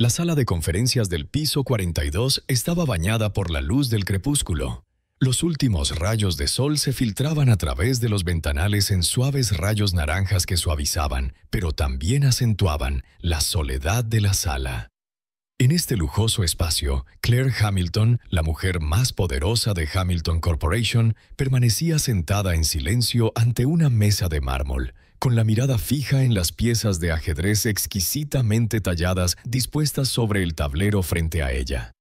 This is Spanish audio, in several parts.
La sala de conferencias del piso 42 estaba bañada por la luz del crepúsculo. Los últimos rayos de sol se filtraban a través de los ventanales en suaves rayos naranjas que suavizaban, pero también acentuaban la soledad de la sala. En este lujoso espacio, Claire Hamilton, la mujer más poderosa de Hamilton Corporation, permanecía sentada en silencio ante una mesa de mármol, con la mirada fija en las piezas de ajedrez exquisitamente talladas dispuestas sobre el tablero frente a ella.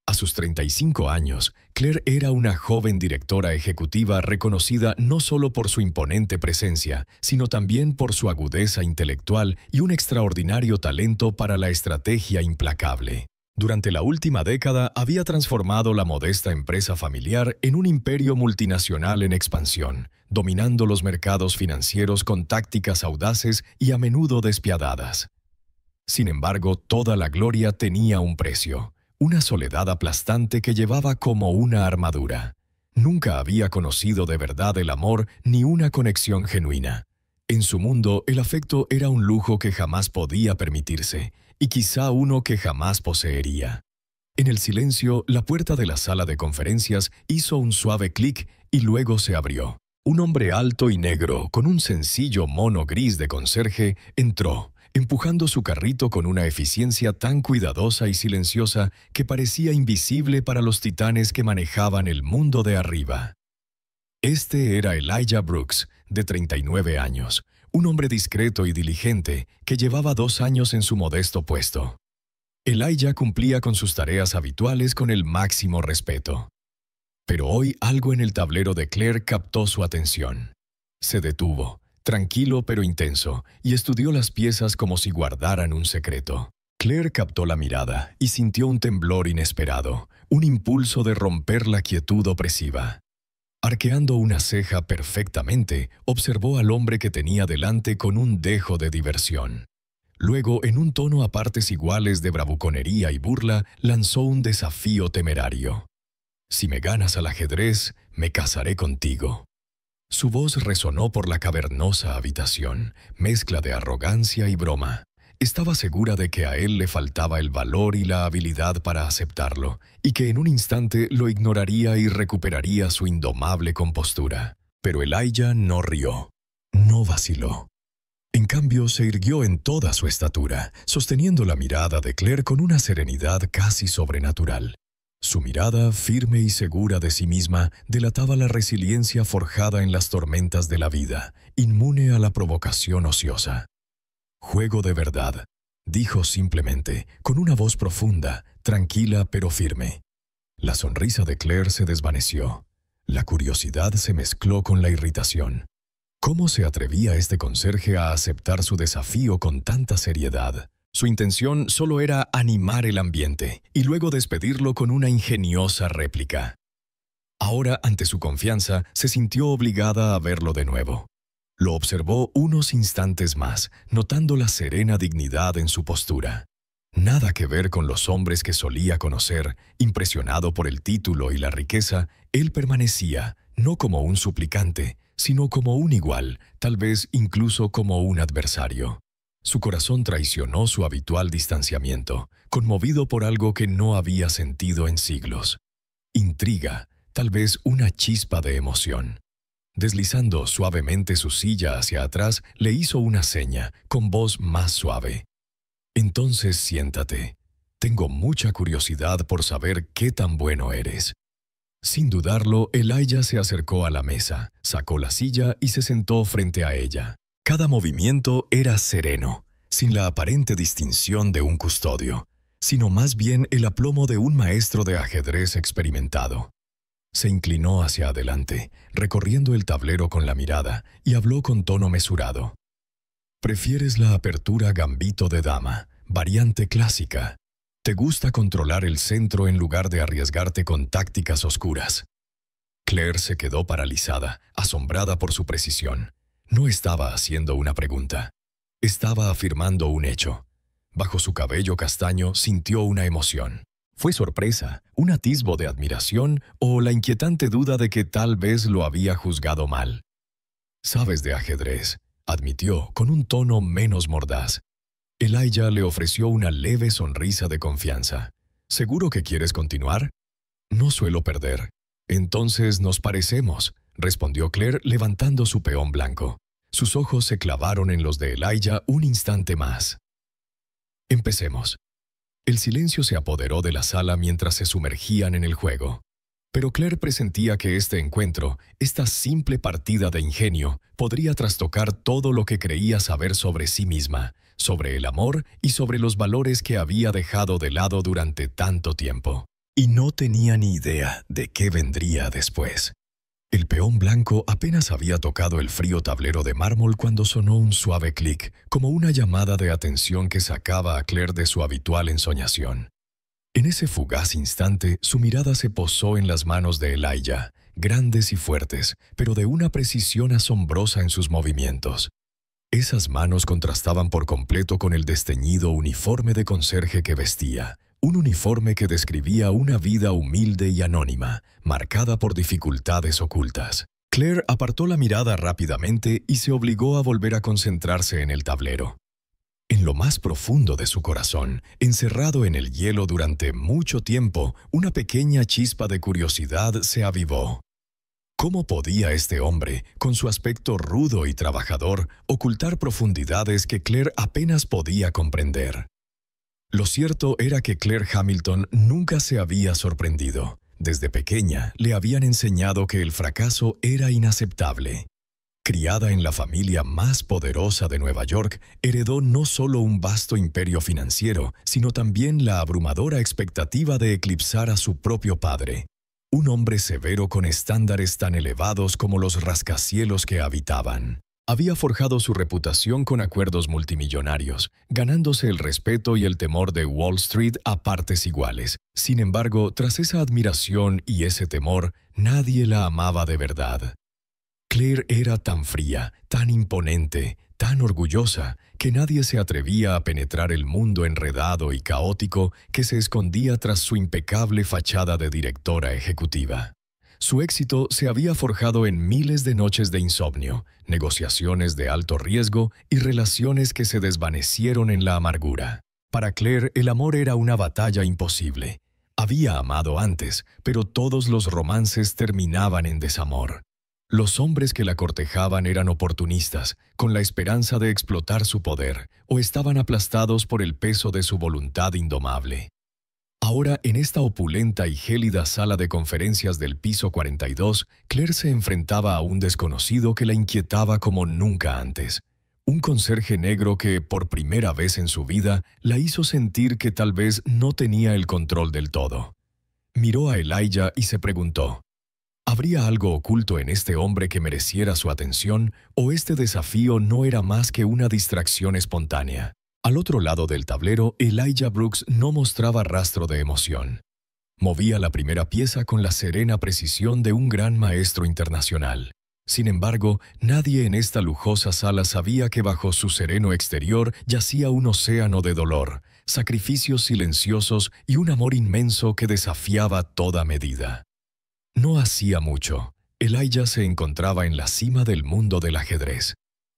A sus 35 años, Claire era una joven directora ejecutiva reconocida no solo por su imponente presencia, sino también por su agudeza intelectual y un extraordinario talento para la estrategia implacable. Durante la última década había transformado la modesta empresa familiar en un imperio multinacional en expansión, dominando los mercados financieros con tácticas audaces y a menudo despiadadas. Sin embargo, toda la gloria tenía un precio. Una soledad aplastante que llevaba como una armadura. Nunca había conocido de verdad el amor ni una conexión genuina. En su mundo, el afecto era un lujo que jamás podía permitirse, y quizá uno que jamás poseería. En el silencio, la puerta de la sala de conferencias hizo un suave clic y luego se abrió. Un hombre alto y negro, con un sencillo mono gris de conserje, entró, empujando su carrito con una eficiencia tan cuidadosa y silenciosa que parecía invisible para los titanes que manejaban el mundo de arriba. Este era Elijah Brooks, de 39 años, un hombre discreto y diligente que llevaba 2 años en su modesto puesto. Elijah cumplía con sus tareas habituales con el máximo respeto. Pero hoy algo en el tablero de Claire captó su atención. Se detuvo, tranquilo pero intenso, y estudió las piezas como si guardaran un secreto. Claire captó la mirada y sintió un temblor inesperado, un impulso de romper la quietud opresiva. Arqueando una ceja perfectamente, observó al hombre que tenía delante con un dejo de diversión. Luego, en un tono a partes iguales de bravuconería y burla, lanzó un desafío temerario. «Si me ganas al ajedrez, me casaré contigo». Su voz resonó por la cavernosa habitación, mezcla de arrogancia y broma. Estaba segura de que a él le faltaba el valor y la habilidad para aceptarlo, y que en un instante lo ignoraría y recuperaría su indomable compostura. Pero Elijah no rió, no vaciló. En cambio, se irguió en toda su estatura, sosteniendo la mirada de Claire con una serenidad casi sobrenatural. Su mirada, firme y segura de sí misma, delataba la resiliencia forjada en las tormentas de la vida, inmune a la provocación ociosa. «Juego de verdad», dijo simplemente, con una voz profunda, tranquila pero firme. La sonrisa de Claire se desvaneció. La curiosidad se mezcló con la irritación. ¿Cómo se atrevía este conserje a aceptar su desafío con tanta seriedad? Su intención solo era animar el ambiente y luego despedirlo con una ingeniosa réplica. Ahora, ante su confianza, se sintió obligada a verlo de nuevo. Lo observó unos instantes más, notando la serena dignidad en su postura. Nada que ver con los hombres que solía conocer. Impresionado por el título y la riqueza, él permanecía, no como un suplicante, sino como un igual, tal vez incluso como un adversario. Su corazón traicionó su habitual distanciamiento, conmovido por algo que no había sentido en siglos. Intriga, tal vez una chispa de emoción. Deslizando suavemente su silla hacia atrás, le hizo una seña, con voz más suave. «Entonces siéntate. Tengo mucha curiosidad por saber qué tan bueno eres». Sin dudarlo, Elijah se acercó a la mesa, sacó la silla y se sentó frente a ella. Cada movimiento era sereno, sin la aparente distinción de un custodio, sino más bien el aplomo de un maestro de ajedrez experimentado. Se inclinó hacia adelante, recorriendo el tablero con la mirada, y habló con tono mesurado. «Prefieres la apertura gambito de dama, variante clásica. Te gusta controlar el centro en lugar de arriesgarte con tácticas oscuras». Claire se quedó paralizada, asombrada por su precisión. No estaba haciendo una pregunta. Estaba afirmando un hecho. Bajo su cabello castaño sintió una emoción. ¿Fue sorpresa, un atisbo de admiración o la inquietante duda de que tal vez lo había juzgado mal? «Sabes de ajedrez», admitió con un tono menos mordaz. Elijah le ofreció una leve sonrisa de confianza. ¿Seguro que quieres continuar? No suelo perder. Entonces nos parecemos, respondió Claire levantando su peón blanco. Sus ojos se clavaron en los de Elijah un instante más. Empecemos. El silencio se apoderó de la sala mientras se sumergían en el juego. Pero Claire presentía que este encuentro, esta simple partida de ingenio, podría trastocar todo lo que creía saber sobre sí misma, sobre el amor y sobre los valores que había dejado de lado durante tanto tiempo. Y no tenía ni idea de qué vendría después. El peón blanco apenas había tocado el frío tablero de mármol cuando sonó un suave clic, como una llamada de atención que sacaba a Claire de su habitual ensoñación. En ese fugaz instante, su mirada se posó en las manos de Elijah, grandes y fuertes, pero de una precisión asombrosa en sus movimientos. Esas manos contrastaban por completo con el desteñido uniforme de conserje que vestía, un uniforme que describía una vida humilde y anónima, marcada por dificultades ocultas. Claire apartó la mirada rápidamente y se obligó a volver a concentrarse en el tablero. En lo más profundo de su corazón, encerrado en el hielo durante mucho tiempo, una pequeña chispa de curiosidad se avivó. ¿Cómo podía este hombre, con su aspecto rudo y trabajador, ocultar profundidades que Claire apenas podía comprender? Lo cierto era que Claire Hamilton nunca se había sorprendido. Desde pequeña le habían enseñado que el fracaso era inaceptable. Criada en la familia más poderosa de Nueva York, heredó no solo un vasto imperio financiero, sino también la abrumadora expectativa de eclipsar a su propio padre. Un hombre severo con estándares tan elevados como los rascacielos que habitaban. Había forjado su reputación con acuerdos multimillonarios, ganándose el respeto y el temor de Wall Street a partes iguales. Sin embargo, tras esa admiración y ese temor, nadie la amaba de verdad. Claire era tan fría, tan imponente, tan orgullosa, que nadie se atrevía a penetrar el mundo enredado y caótico que se escondía tras su impecable fachada de directora ejecutiva. Su éxito se había forjado en miles de noches de insomnio, negociaciones de alto riesgo y relaciones que se desvanecieron en la amargura. Para Claire, el amor era una batalla imposible. Había amado antes, pero todos los romances terminaban en desamor. Los hombres que la cortejaban eran oportunistas, con la esperanza de explotar su poder, o estaban aplastados por el peso de su voluntad indomable. Ahora, en esta opulenta y gélida sala de conferencias del piso 42, Claire se enfrentaba a un desconocido que la inquietaba como nunca antes. Un conserje negro que, por primera vez en su vida, la hizo sentir que tal vez no tenía el control del todo. Miró a Elijah y se preguntó, ¿habría algo oculto en este hombre que mereciera su atención, o este desafío no era más que una distracción espontánea? Al otro lado del tablero, Elijah Brooks no mostraba rastro de emoción. Movía la primera pieza con la serena precisión de un gran maestro internacional. Sin embargo, nadie en esta lujosa sala sabía que bajo su sereno exterior yacía un océano de dolor, sacrificios silenciosos y un amor inmenso que desafiaba toda medida. No hacía mucho. Elijah se encontraba en la cima del mundo del ajedrez.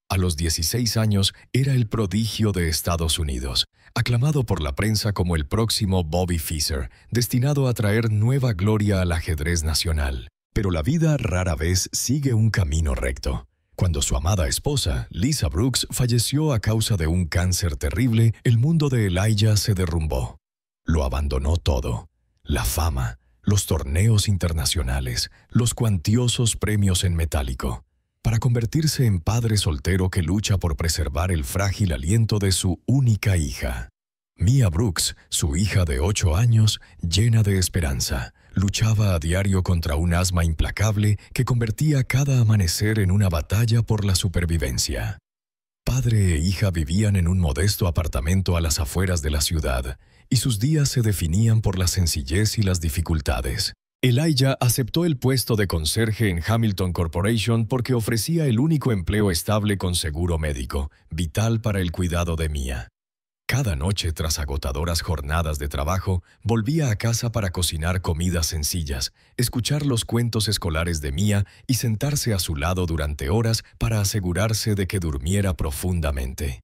A los 16 años era el prodigio de Estados Unidos, aclamado por la prensa como el próximo Bobby Fischer, destinado a traer nueva gloria al ajedrez nacional. Pero la vida rara vez sigue un camino recto. Cuando su amada esposa, Lisa Brooks, falleció a causa de un cáncer terrible, el mundo de Elijah se derrumbó. Lo abandonó todo: la fama, los torneos internacionales, los cuantiosos premios en metálico, para convertirse en padre soltero que lucha por preservar el frágil aliento de su única hija. Mia Brooks, su hija de 8 años, llena de esperanza, luchaba a diario contra un asma implacable que convertía cada amanecer en una batalla por la supervivencia. Padre e hija vivían en un modesto apartamento a las afueras de la ciudad, y sus días se definían por la sencillez y las dificultades. Elijah aceptó el puesto de conserje en Hamilton Corporation porque ofrecía el único empleo estable con seguro médico, vital para el cuidado de Mia. Cada noche, tras agotadoras jornadas de trabajo, volvía a casa para cocinar comidas sencillas, escuchar los cuentos escolares de Mia y sentarse a su lado durante horas para asegurarse de que durmiera profundamente.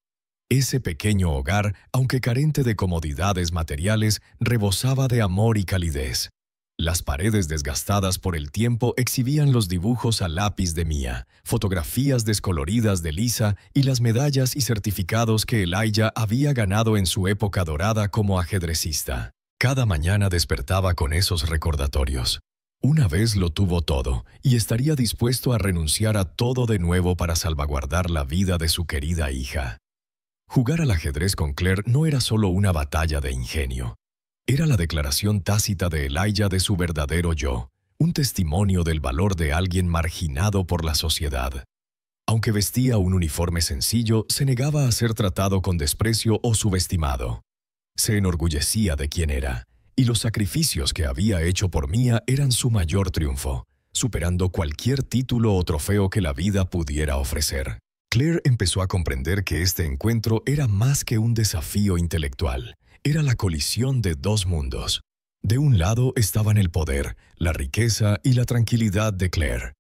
Ese pequeño hogar, aunque carente de comodidades materiales, rebosaba de amor y calidez. Las paredes desgastadas por el tiempo exhibían los dibujos a lápiz de Mia, fotografías descoloridas de Lisa y las medallas y certificados que Elijah había ganado en su época dorada como ajedrecista. Cada mañana despertaba con esos recordatorios. Una vez lo tuvo todo y estaría dispuesto a renunciar a todo de nuevo para salvaguardar la vida de su querida hija. Jugar al ajedrez con Claire no era solo una batalla de ingenio. Era la declaración tácita de Elijah de su verdadero yo, un testimonio del valor de alguien marginado por la sociedad. Aunque vestía un uniforme sencillo, se negaba a ser tratado con desprecio o subestimado. Se enorgullecía de quién era, y los sacrificios que había hecho por Mia eran su mayor triunfo, superando cualquier título o trofeo que la vida pudiera ofrecer. Claire empezó a comprender que este encuentro era más que un desafío intelectual. Era la colisión de dos mundos. De un lado estaban el poder, la riqueza y la tranquilidad de Claire.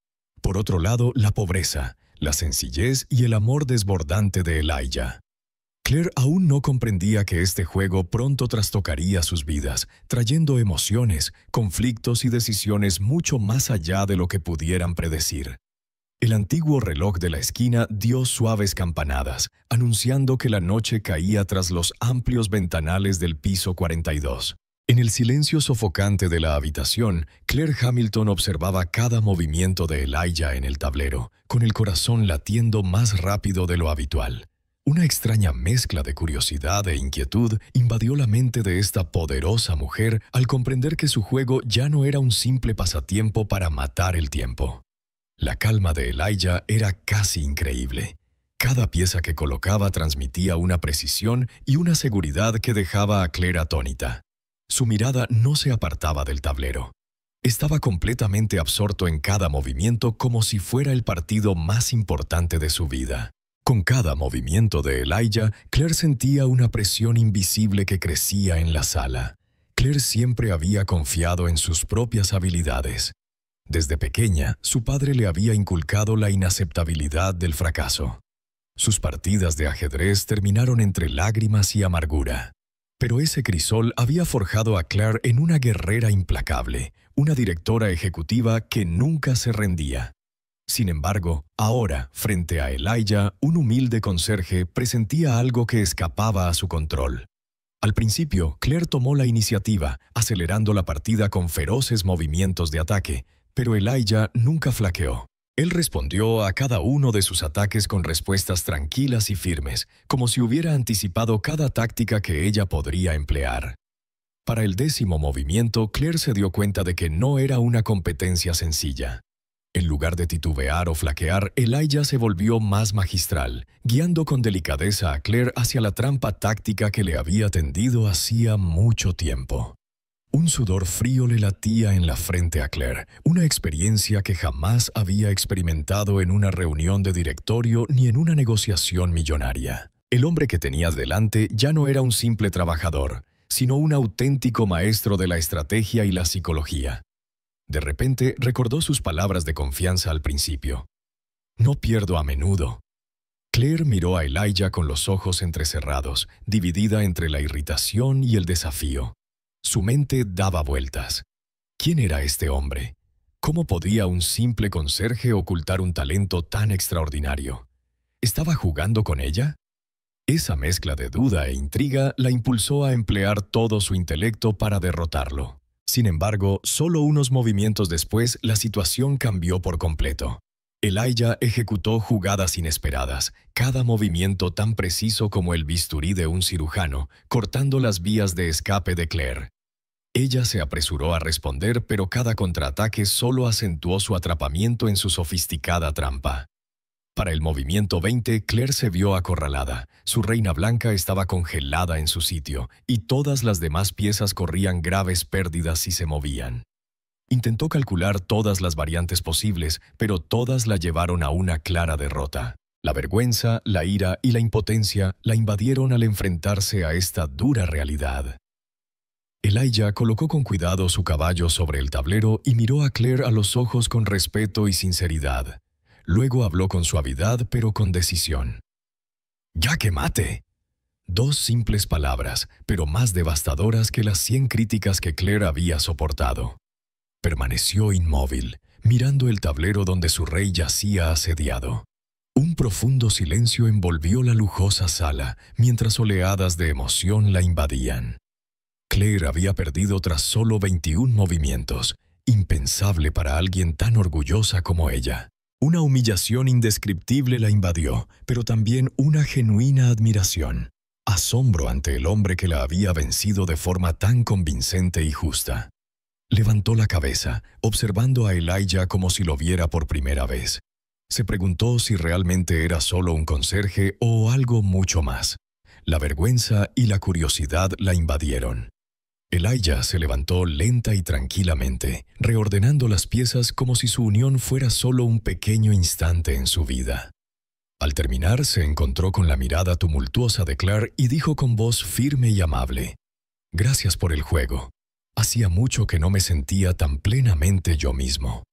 Por otro lado, la pobreza, la sencillez y el amor desbordante de Elijah. Claire aún no comprendía que este juego pronto trastocaría sus vidas, trayendo emociones, conflictos y decisiones mucho más allá de lo que pudieran predecir. El antiguo reloj de la esquina dio suaves campanadas, anunciando que la noche caía tras los amplios ventanales del piso 42. En el silencio sofocante de la habitación, Claire Hamilton observaba cada movimiento de Elijah en el tablero, con el corazón latiendo más rápido de lo habitual. Una extraña mezcla de curiosidad e inquietud invadió la mente de esta poderosa mujer al comprender que su juego ya no era un simple pasatiempo para matar el tiempo. La calma de Elijah era casi increíble. Cada pieza que colocaba transmitía una precisión y una seguridad que dejaba a Claire atónita. Su mirada no se apartaba del tablero. Estaba completamente absorto en cada movimiento como si fuera el partido más importante de su vida. Con cada movimiento de Elijah, Claire sentía una presión invisible que crecía en la sala. Claire siempre había confiado en sus propias habilidades. Desde pequeña, su padre le había inculcado la inaceptabilidad del fracaso. Sus partidas de ajedrez terminaron entre lágrimas y amargura. Pero ese crisol había forjado a Claire en una guerrera implacable, una directora ejecutiva que nunca se rendía. Sin embargo, ahora, frente a Elijah, un humilde conserje presentía algo que escapaba a su control. Al principio, Claire tomó la iniciativa, acelerando la partida con feroces movimientos de ataque, pero Elijah nunca flaqueó. Él respondió a cada uno de sus ataques con respuestas tranquilas y firmes, como si hubiera anticipado cada táctica que ella podría emplear. Para el 10º movimiento, Claire se dio cuenta de que no era una competencia sencilla. En lugar de titubear o flaquear, Elijah se volvió más magistral, guiando con delicadeza a Claire hacia la trampa táctica que le había tendido hacía mucho tiempo. Un sudor frío le latía en la frente a Claire, una experiencia que jamás había experimentado en una reunión de directorio ni en una negociación millonaria. El hombre que tenía delante ya no era un simple trabajador, sino un auténtico maestro de la estrategia y la psicología. De repente recordó sus palabras de confianza al principio. «No pierdo a menudo». Claire miró a Elijah con los ojos entrecerrados, dividida entre la irritación y el desafío. Su mente daba vueltas. ¿Quién era este hombre? ¿Cómo podía un simple conserje ocultar un talento tan extraordinario? ¿Estaba jugando con ella? Esa mezcla de duda e intriga la impulsó a emplear todo su intelecto para derrotarlo. Sin embargo, solo unos movimientos después, la situación cambió por completo. Elijah ejecutó jugadas inesperadas, cada movimiento tan preciso como el bisturí de un cirujano, cortando las vías de escape de Claire. Ella se apresuró a responder, pero cada contraataque solo acentuó su atrapamiento en su sofisticada trampa. Para el movimiento 20, Claire se vio acorralada. Su reina blanca estaba congelada en su sitio, y todas las demás piezas corrían graves pérdidas si se movían. Intentó calcular todas las variantes posibles, pero todas la llevaron a una clara derrota. La vergüenza, la ira y la impotencia la invadieron al enfrentarse a esta dura realidad. Elijah colocó con cuidado su caballo sobre el tablero y miró a Claire a los ojos con respeto y sinceridad. Luego habló con suavidad pero con decisión. «¡Ya que mate!». 2 simples palabras, pero más devastadoras que las 100 críticas que Claire había soportado. Permaneció inmóvil, mirando el tablero donde su rey yacía asediado. Un profundo silencio envolvió la lujosa sala, mientras oleadas de emoción la invadían. Claire había perdido tras solo 21 movimientos, impensable para alguien tan orgullosa como ella. Una humillación indescriptible la invadió, pero también una genuina admiración, asombro ante el hombre que la había vencido de forma tan convincente y justa. Levantó la cabeza, observando a Elijah como si lo viera por primera vez. Se preguntó si realmente era solo un conserje o algo mucho más. La vergüenza y la curiosidad la invadieron. Elijah se levantó lenta y tranquilamente, reordenando las piezas como si su unión fuera solo un pequeño instante en su vida. Al terminar, se encontró con la mirada tumultuosa de Claire y dijo con voz firme y amable: «Gracias por el juego. Hacía mucho que no me sentía tan plenamente yo mismo».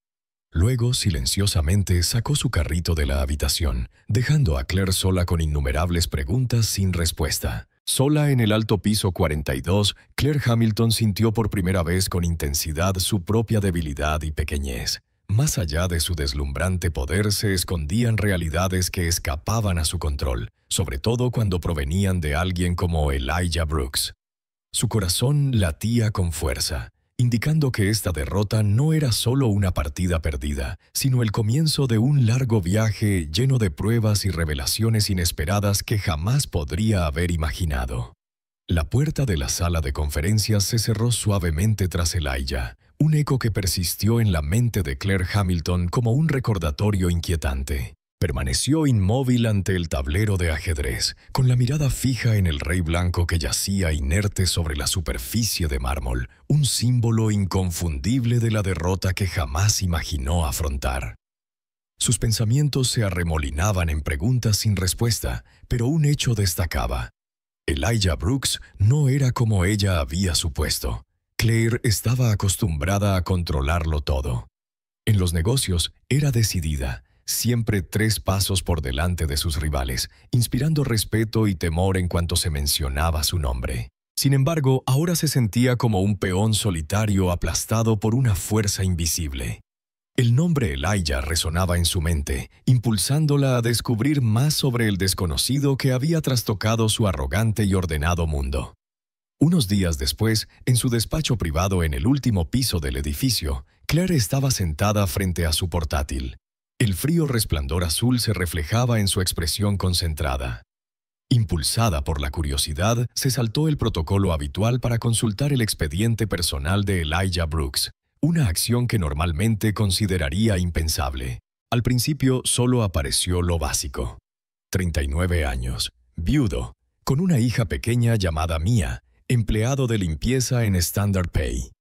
Luego, silenciosamente, sacó su carrito de la habitación, dejando a Claire sola con innumerables preguntas sin respuesta. Sola en el alto piso 42, Claire Hamilton sintió por primera vez con intensidad su propia debilidad y pequeñez. Más allá de su deslumbrante poder se escondían realidades que escapaban a su control, sobre todo cuando provenían de alguien como Elijah Brooks. Su corazón latía con fuerza, indicando que esta derrota no era solo una partida perdida, sino el comienzo de un largo viaje lleno de pruebas y revelaciones inesperadas que jamás podría haber imaginado. La puerta de la sala de conferencias se cerró suavemente tras Elijah, un eco que persistió en la mente de Claire Hamilton como un recordatorio inquietante. Permaneció inmóvil ante el tablero de ajedrez, con la mirada fija en el rey blanco que yacía inerte sobre la superficie de mármol, un símbolo inconfundible de la derrota que jamás imaginó afrontar. Sus pensamientos se arremolinaban en preguntas sin respuesta, pero un hecho destacaba. Elijah Brooks no era como ella había supuesto. Claire estaba acostumbrada a controlarlo todo. En los negocios era decidida, siempre 3 pasos por delante de sus rivales, inspirando respeto y temor en cuanto se mencionaba su nombre. Sin embargo, ahora se sentía como un peón solitario aplastado por una fuerza invisible. El nombre Elijah resonaba en su mente, impulsándola a descubrir más sobre el desconocido que había trastocado su arrogante y ordenado mundo. Unos días después, en su despacho privado en el último piso del edificio, Claire estaba sentada frente a su portátil. El frío resplandor azul se reflejaba en su expresión concentrada. Impulsada por la curiosidad, se saltó el protocolo habitual para consultar el expediente personal de Elijah Brooks, una acción que normalmente consideraría impensable. Al principio solo apareció lo básico. 39 años, viudo, con una hija pequeña llamada Mia, empleado de limpieza en Standard Pay.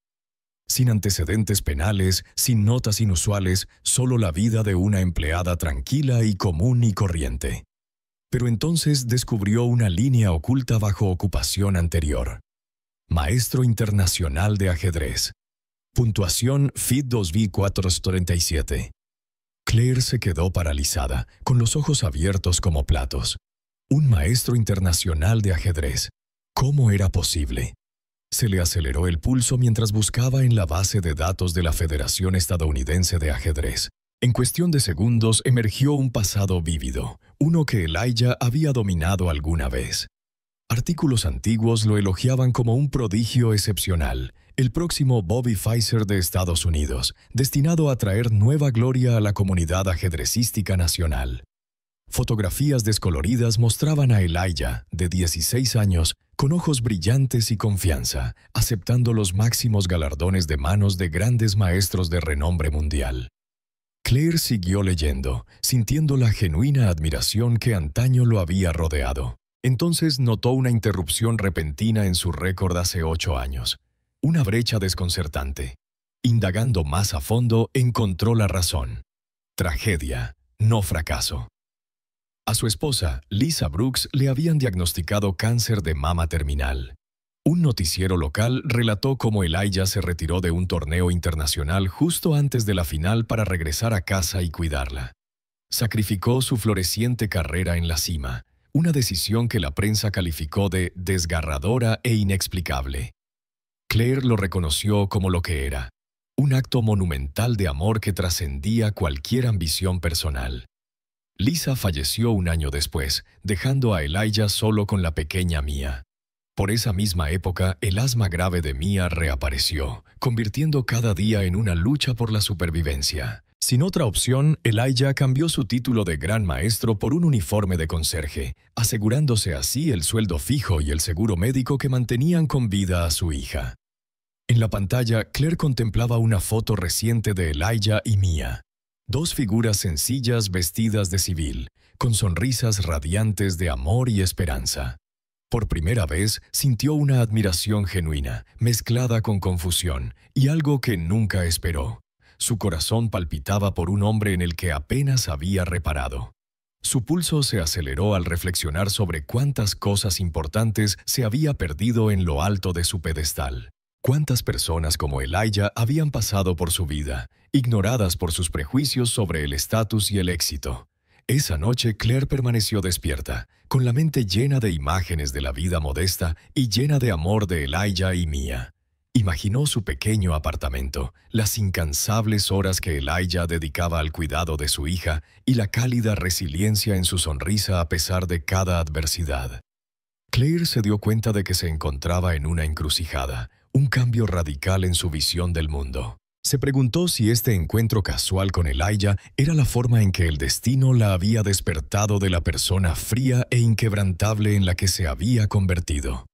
Sin antecedentes penales, sin notas inusuales, solo la vida de una empleada tranquila y común y corriente. Pero entonces descubrió una línea oculta bajo ocupación anterior. Maestro internacional de ajedrez. Puntuación FIT 2437. Claire se quedó paralizada, con los ojos abiertos como platos. Un maestro internacional de ajedrez. ¿Cómo era posible? Se le aceleró el pulso mientras buscaba en la base de datos de la Federación Estadounidense de Ajedrez. En cuestión de segundos emergió un pasado vívido, uno que Elijah había dominado alguna vez. Artículos antiguos lo elogiaban como un prodigio excepcional, el próximo Bobby Fischer de Estados Unidos, destinado a traer nueva gloria a la comunidad ajedrecística nacional. Fotografías descoloridas mostraban a Elijah, de 16 años, con ojos brillantes y confianza, aceptando los máximos galardones de manos de grandes maestros de renombre mundial. Claire siguió leyendo, sintiendo la genuina admiración que antaño lo había rodeado. Entonces notó una interrupción repentina en su récord hace 8 años. Una brecha desconcertante. Indagando más a fondo, encontró la razón. Tragedia, no fracaso. A su esposa, Lisa Brooks, le habían diagnosticado cáncer de mama terminal. Un noticiero local relató cómo Elijah se retiró de un torneo internacional justo antes de la final para regresar a casa y cuidarla. Sacrificó su floreciente carrera en la cima, una decisión que la prensa calificó de desgarradora e inexplicable. Claire lo reconoció como lo que era, un acto monumental de amor que trascendía cualquier ambición personal. Lisa falleció un año después, dejando a Elijah solo con la pequeña Mia. Por esa misma época, el asma grave de Mia reapareció, convirtiendo cada día en una lucha por la supervivencia. Sin otra opción, Elijah cambió su título de gran maestro por un uniforme de conserje, asegurándose así el sueldo fijo y el seguro médico que mantenían con vida a su hija. En la pantalla, Claire contemplaba una foto reciente de Elijah y Mia. Dos figuras sencillas vestidas de civil, con sonrisas radiantes de amor y esperanza. Por primera vez, sintió una admiración genuina, mezclada con confusión, y algo que nunca esperó. Su corazón palpitaba por un hombre en el que apenas había reparado. Su pulso se aceleró al reflexionar sobre cuántas cosas importantes se había perdido en lo alto de su pedestal. Cuántas personas como Elijah habían pasado por su vida, ignoradas por sus prejuicios sobre el estatus y el éxito. Esa noche Claire permaneció despierta, con la mente llena de imágenes de la vida modesta y llena de amor de Elijah y Mia. Imaginó su pequeño apartamento, las incansables horas que Elijah dedicaba al cuidado de su hija y la cálida resiliencia en su sonrisa a pesar de cada adversidad. Claire se dio cuenta de que se encontraba en una encrucijada, un cambio radical en su visión del mundo. Se preguntó si este encuentro casual con Elijah era la forma en que el destino la había despertado de la persona fría e inquebrantable en la que se había convertido.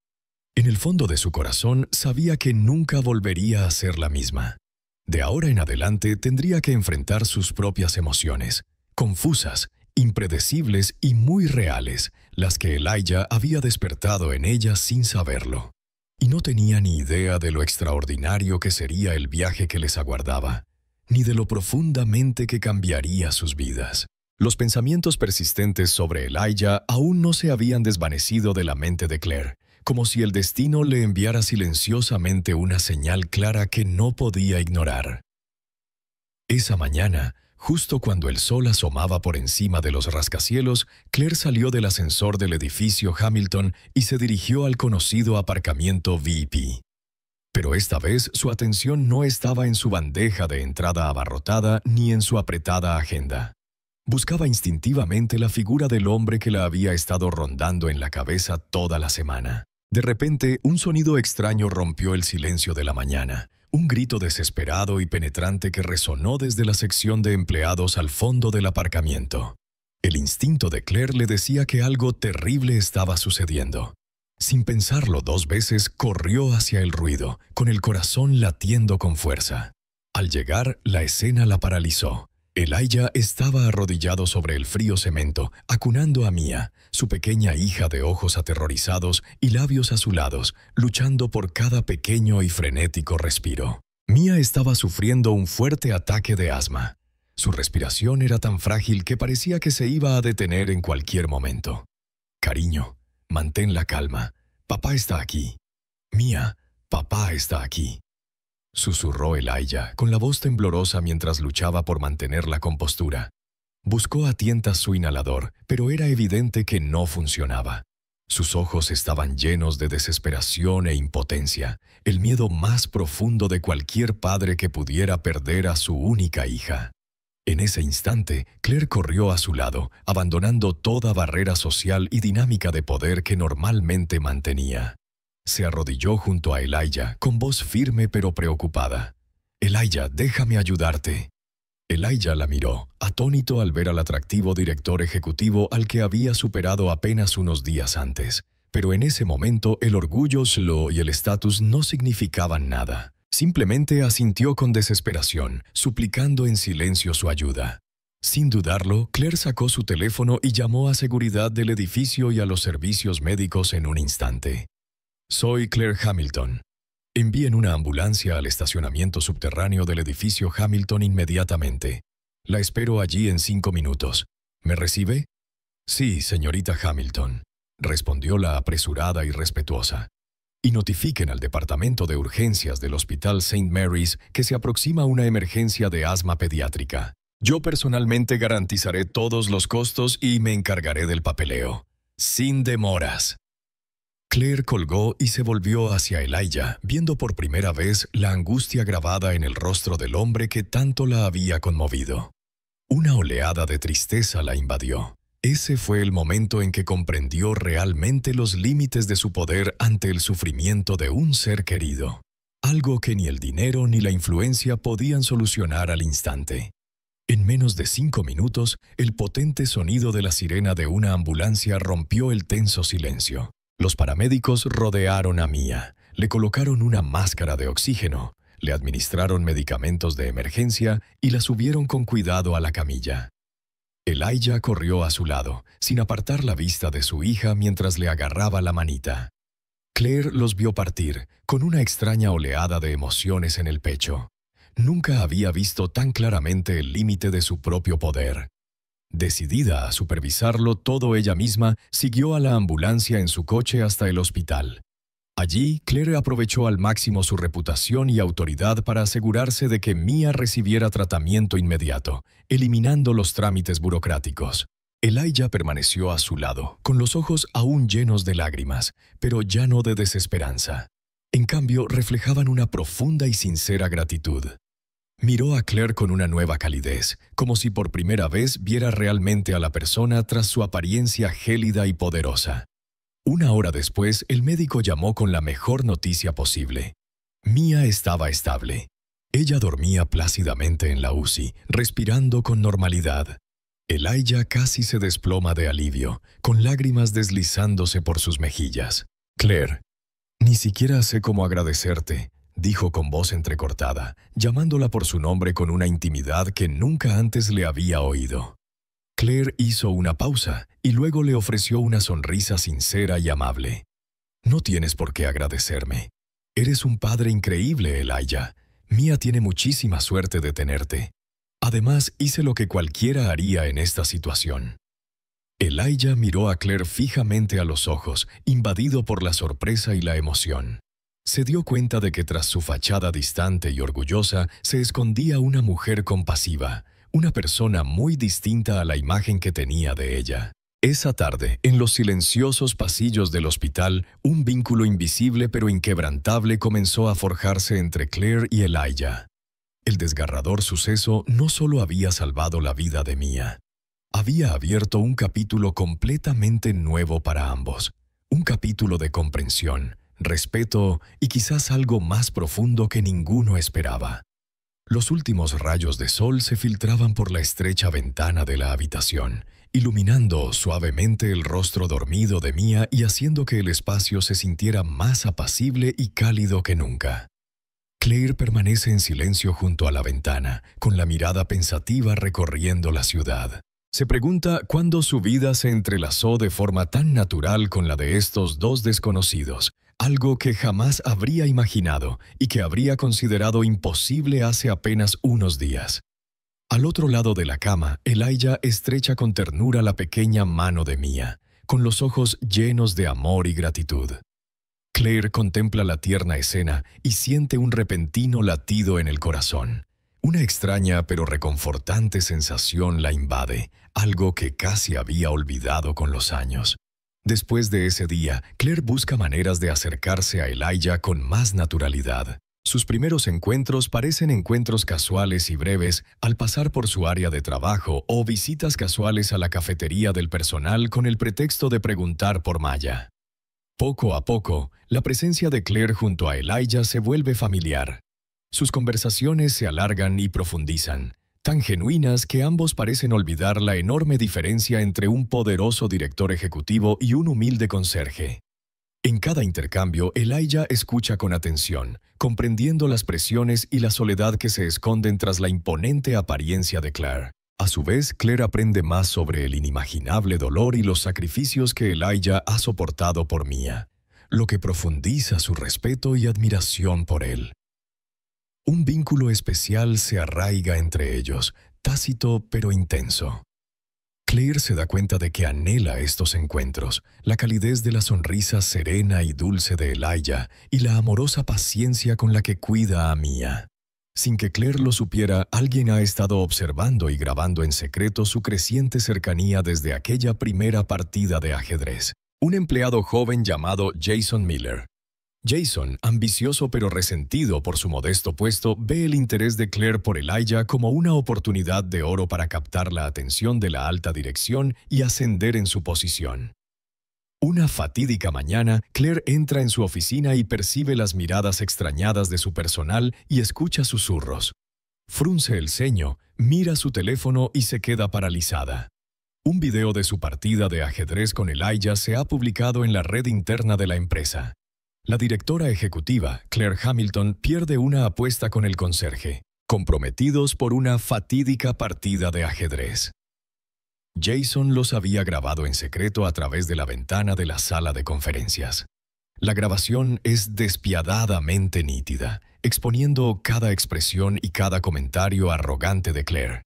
En el fondo de su corazón sabía que nunca volvería a ser la misma. De ahora en adelante tendría que enfrentar sus propias emociones, confusas, impredecibles y muy reales, las que Elijah había despertado en ella sin saberlo. Y no tenía ni idea de lo extraordinario que sería el viaje que les aguardaba, ni de lo profundamente que cambiaría sus vidas. Los pensamientos persistentes sobre Elijah aún no se habían desvanecido de la mente de Claire, como si el destino le enviara silenciosamente una señal clara que no podía ignorar. Esa mañana, justo cuando el sol asomaba por encima de los rascacielos, Claire salió del ascensor del edificio Hamilton y se dirigió al conocido aparcamiento VIP. Pero esta vez su atención no estaba en su bandeja de entrada abarrotada ni en su apretada agenda. Buscaba instintivamente la figura del hombre que la había estado rondando en la cabeza toda la semana. De repente, un sonido extraño rompió el silencio de la mañana. Un grito desesperado y penetrante que resonó desde la sección de empleados al fondo del aparcamiento. El instinto de Claire le decía que algo terrible estaba sucediendo. Sin pensarlo dos veces, corrió hacia el ruido, con el corazón latiendo con fuerza. Al llegar, la escena la paralizó. Elijah estaba arrodillado sobre el frío cemento, acunando a Mia, su pequeña hija de ojos aterrorizados y labios azulados, luchando por cada pequeño y frenético respiro. Mia estaba sufriendo un fuerte ataque de asma. Su respiración era tan frágil que parecía que se iba a detener en cualquier momento. «Cariño, mantén la calma. Papá está aquí. Mia, papá está aquí», susurró Elijah, con la voz temblorosa mientras luchaba por mantener la compostura. Buscó a tientas su inhalador, pero era evidente que no funcionaba. Sus ojos estaban llenos de desesperación e impotencia, el miedo más profundo de cualquier padre que pudiera perder a su única hija. En ese instante, Claire corrió a su lado, abandonando toda barrera social y dinámica de poder que normalmente mantenía. Se arrodilló junto a Elijah, con voz firme pero preocupada. «Elijah, déjame ayudarte». Elijah la miró, atónito al ver al atractivo director ejecutivo al que había superado apenas unos días antes. Pero en ese momento el orgullo y el estatus no significaban nada. Simplemente asintió con desesperación, suplicando en silencio su ayuda. Sin dudarlo, Claire sacó su teléfono y llamó a seguridad del edificio y a los servicios médicos en un instante. «Soy Claire Hamilton. Envíen una ambulancia al estacionamiento subterráneo del edificio Hamilton inmediatamente. La espero allí en 5 minutos. ¿Me recibe?» «Sí, señorita Hamilton», respondió la apresurada y respetuosa. «Y notifiquen al departamento de urgencias del Hospital St. Mary's que se aproxima una emergencia de asma pediátrica. Yo personalmente garantizaré todos los costos y me encargaré del papeleo». sin demoras. Claire colgó y se volvió hacia Elijah, viendo por primera vez la angustia grabada en el rostro del hombre que tanto la había conmovido. Una oleada de tristeza la invadió. Ese fue el momento en que comprendió realmente los límites de su poder ante el sufrimiento de un ser querido, algo que ni el dinero ni la influencia podían solucionar al instante. En menos de 5 minutos, el potente sonido de la sirena de una ambulancia rompió el tenso silencio. Los paramédicos rodearon a Mia, le colocaron una máscara de oxígeno, le administraron medicamentos de emergencia y la subieron con cuidado a la camilla. Elijah corrió a su lado, sin apartar la vista de su hija mientras le agarraba la manita. Claire los vio partir, con una extraña oleada de emociones en el pecho. Nunca había visto tan claramente el límite de su propio poder. Decidida a supervisarlo todo ella misma, siguió a la ambulancia en su coche hasta el hospital. Allí, Claire aprovechó al máximo su reputación y autoridad para asegurarse de que Mia recibiera tratamiento inmediato, eliminando los trámites burocráticos. Elijah permaneció a su lado, con los ojos aún llenos de lágrimas, pero ya no de desesperanza. En cambio, reflejaban una profunda y sincera gratitud. Miró a Claire con una nueva calidez, como si por primera vez viera realmente a la persona tras su apariencia gélida y poderosa. 1 hora después, el médico llamó con la mejor noticia posible. Mia estaba estable. Ella dormía plácidamente en la UCI, respirando con normalidad. Elijah casi se desploma de alivio, con lágrimas deslizándose por sus mejillas. «Claire, ni siquiera sé cómo agradecerte», dijo con voz entrecortada, llamándola por su nombre con una intimidad que nunca antes le había oído. Claire hizo una pausa y luego le ofreció una sonrisa sincera y amable. «No tienes por qué agradecerme. Eres un padre increíble, Elijah. Mia tiene muchísima suerte de tenerte. Además, hice lo que cualquiera haría en esta situación». Elijah miró a Claire fijamente a los ojos, invadido por la sorpresa y la emoción. Se dio cuenta de que tras su fachada distante y orgullosa se escondía una mujer compasiva, una persona muy distinta a la imagen que tenía de ella. Esa tarde, en los silenciosos pasillos del hospital, un vínculo invisible pero inquebrantable comenzó a forjarse entre Claire y Elijah. El desgarrador suceso no solo había salvado la vida de Mia, había abierto un capítulo completamente nuevo para ambos. Un capítulo de comprensión, respeto y quizás algo más profundo que ninguno esperaba. Los últimos rayos de sol se filtraban por la estrecha ventana de la habitación, iluminando suavemente el rostro dormido de Mia y haciendo que el espacio se sintiera más apacible y cálido que nunca. Claire permanece en silencio junto a la ventana, con la mirada pensativa recorriendo la ciudad. Se pregunta cuándo su vida se entrelazó de forma tan natural con la de estos dos desconocidos, algo que jamás habría imaginado y que habría considerado imposible hace apenas unos días. Al otro lado de la cama, Elijah estrecha con ternura la pequeña mano de Mia, con los ojos llenos de amor y gratitud. Claire contempla la tierna escena y siente un repentino latido en el corazón. Una extraña pero reconfortante sensación la invade, algo que casi había olvidado con los años. Después de ese día, Claire busca maneras de acercarse a Elijah con más naturalidad. Sus primeros encuentros parecen encuentros casuales y breves al pasar por su área de trabajo o visitas casuales a la cafetería del personal con el pretexto de preguntar por Maya. Poco a poco, la presencia de Claire junto a Elijah se vuelve familiar. Sus conversaciones se alargan y profundizan, tan genuinas que ambos parecen olvidar la enorme diferencia entre un poderoso director ejecutivo y un humilde conserje. En cada intercambio, Elijah escucha con atención, comprendiendo las presiones y la soledad que se esconden tras la imponente apariencia de Claire. A su vez, Claire aprende más sobre el inimaginable dolor y los sacrificios que Elijah ha soportado por Mia, lo que profundiza su respeto y admiración por él. Un vínculo especial se arraiga entre ellos, tácito pero intenso. Claire se da cuenta de que anhela estos encuentros, la calidez de la sonrisa serena y dulce de Elijah y la amorosa paciencia con la que cuida a Mia. Sin que Claire lo supiera, alguien ha estado observando y grabando en secreto su creciente cercanía desde aquella primera partida de ajedrez. Un empleado joven llamado Jason Miller. Jason, ambicioso pero resentido por su modesto puesto, ve el interés de Claire por Elijah como una oportunidad de oro para captar la atención de la alta dirección y ascender en su posición. Una fatídica mañana, Claire entra en su oficina y percibe las miradas extrañadas de su personal y escucha susurros. Frunce el ceño, mira su teléfono y se queda paralizada. Un video de su partida de ajedrez con Elijah se ha publicado en la red interna de la empresa. La directora ejecutiva, Claire Hamilton, pierde una apuesta con el conserje, comprometidos por una fatídica partida de ajedrez. Jason los había grabado en secreto a través de la ventana de la sala de conferencias. La grabación es despiadadamente nítida, exponiendo cada expresión y cada comentario arrogante de Claire.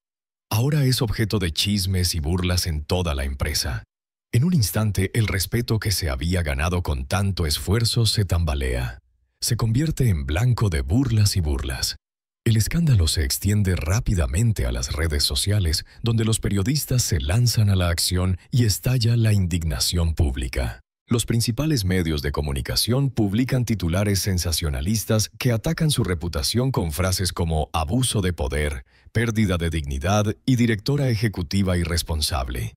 Ahora es objeto de chismes y burlas en toda la empresa. En un instante, el respeto que se había ganado con tanto esfuerzo se tambalea. Se convierte en blanco de burlas y burlas. El escándalo se extiende rápidamente a las redes sociales, donde los periodistas se lanzan a la acción y estalla la indignación pública. Los principales medios de comunicación publican titulares sensacionalistas que atacan su reputación con frases como abuso de poder, pérdida de dignidad y directora ejecutiva irresponsable.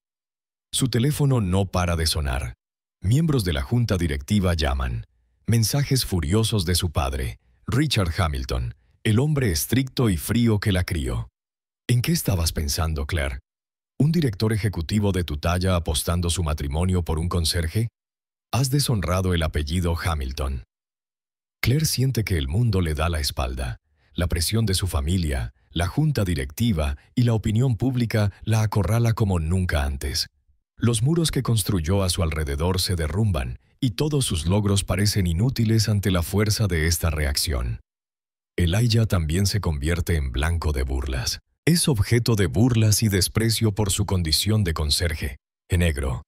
Su teléfono no para de sonar. Miembros de la junta directiva llaman. Mensajes furiosos de su padre, Richard Hamilton, el hombre estricto y frío que la crió. ¿En qué estabas pensando, Claire? ¿Un director ejecutivo de tu talla apostando su matrimonio por un conserje? Has deshonrado el apellido Hamilton. Claire siente que el mundo le da la espalda. La presión de su familia, la junta directiva y la opinión pública la acorrala como nunca antes. Los muros que construyó a su alrededor se derrumban y todos sus logros parecen inútiles ante la fuerza de esta reacción. Elijah también se convierte en blanco de burlas. Es objeto de burlas y desprecio por su condición de conserje, negro.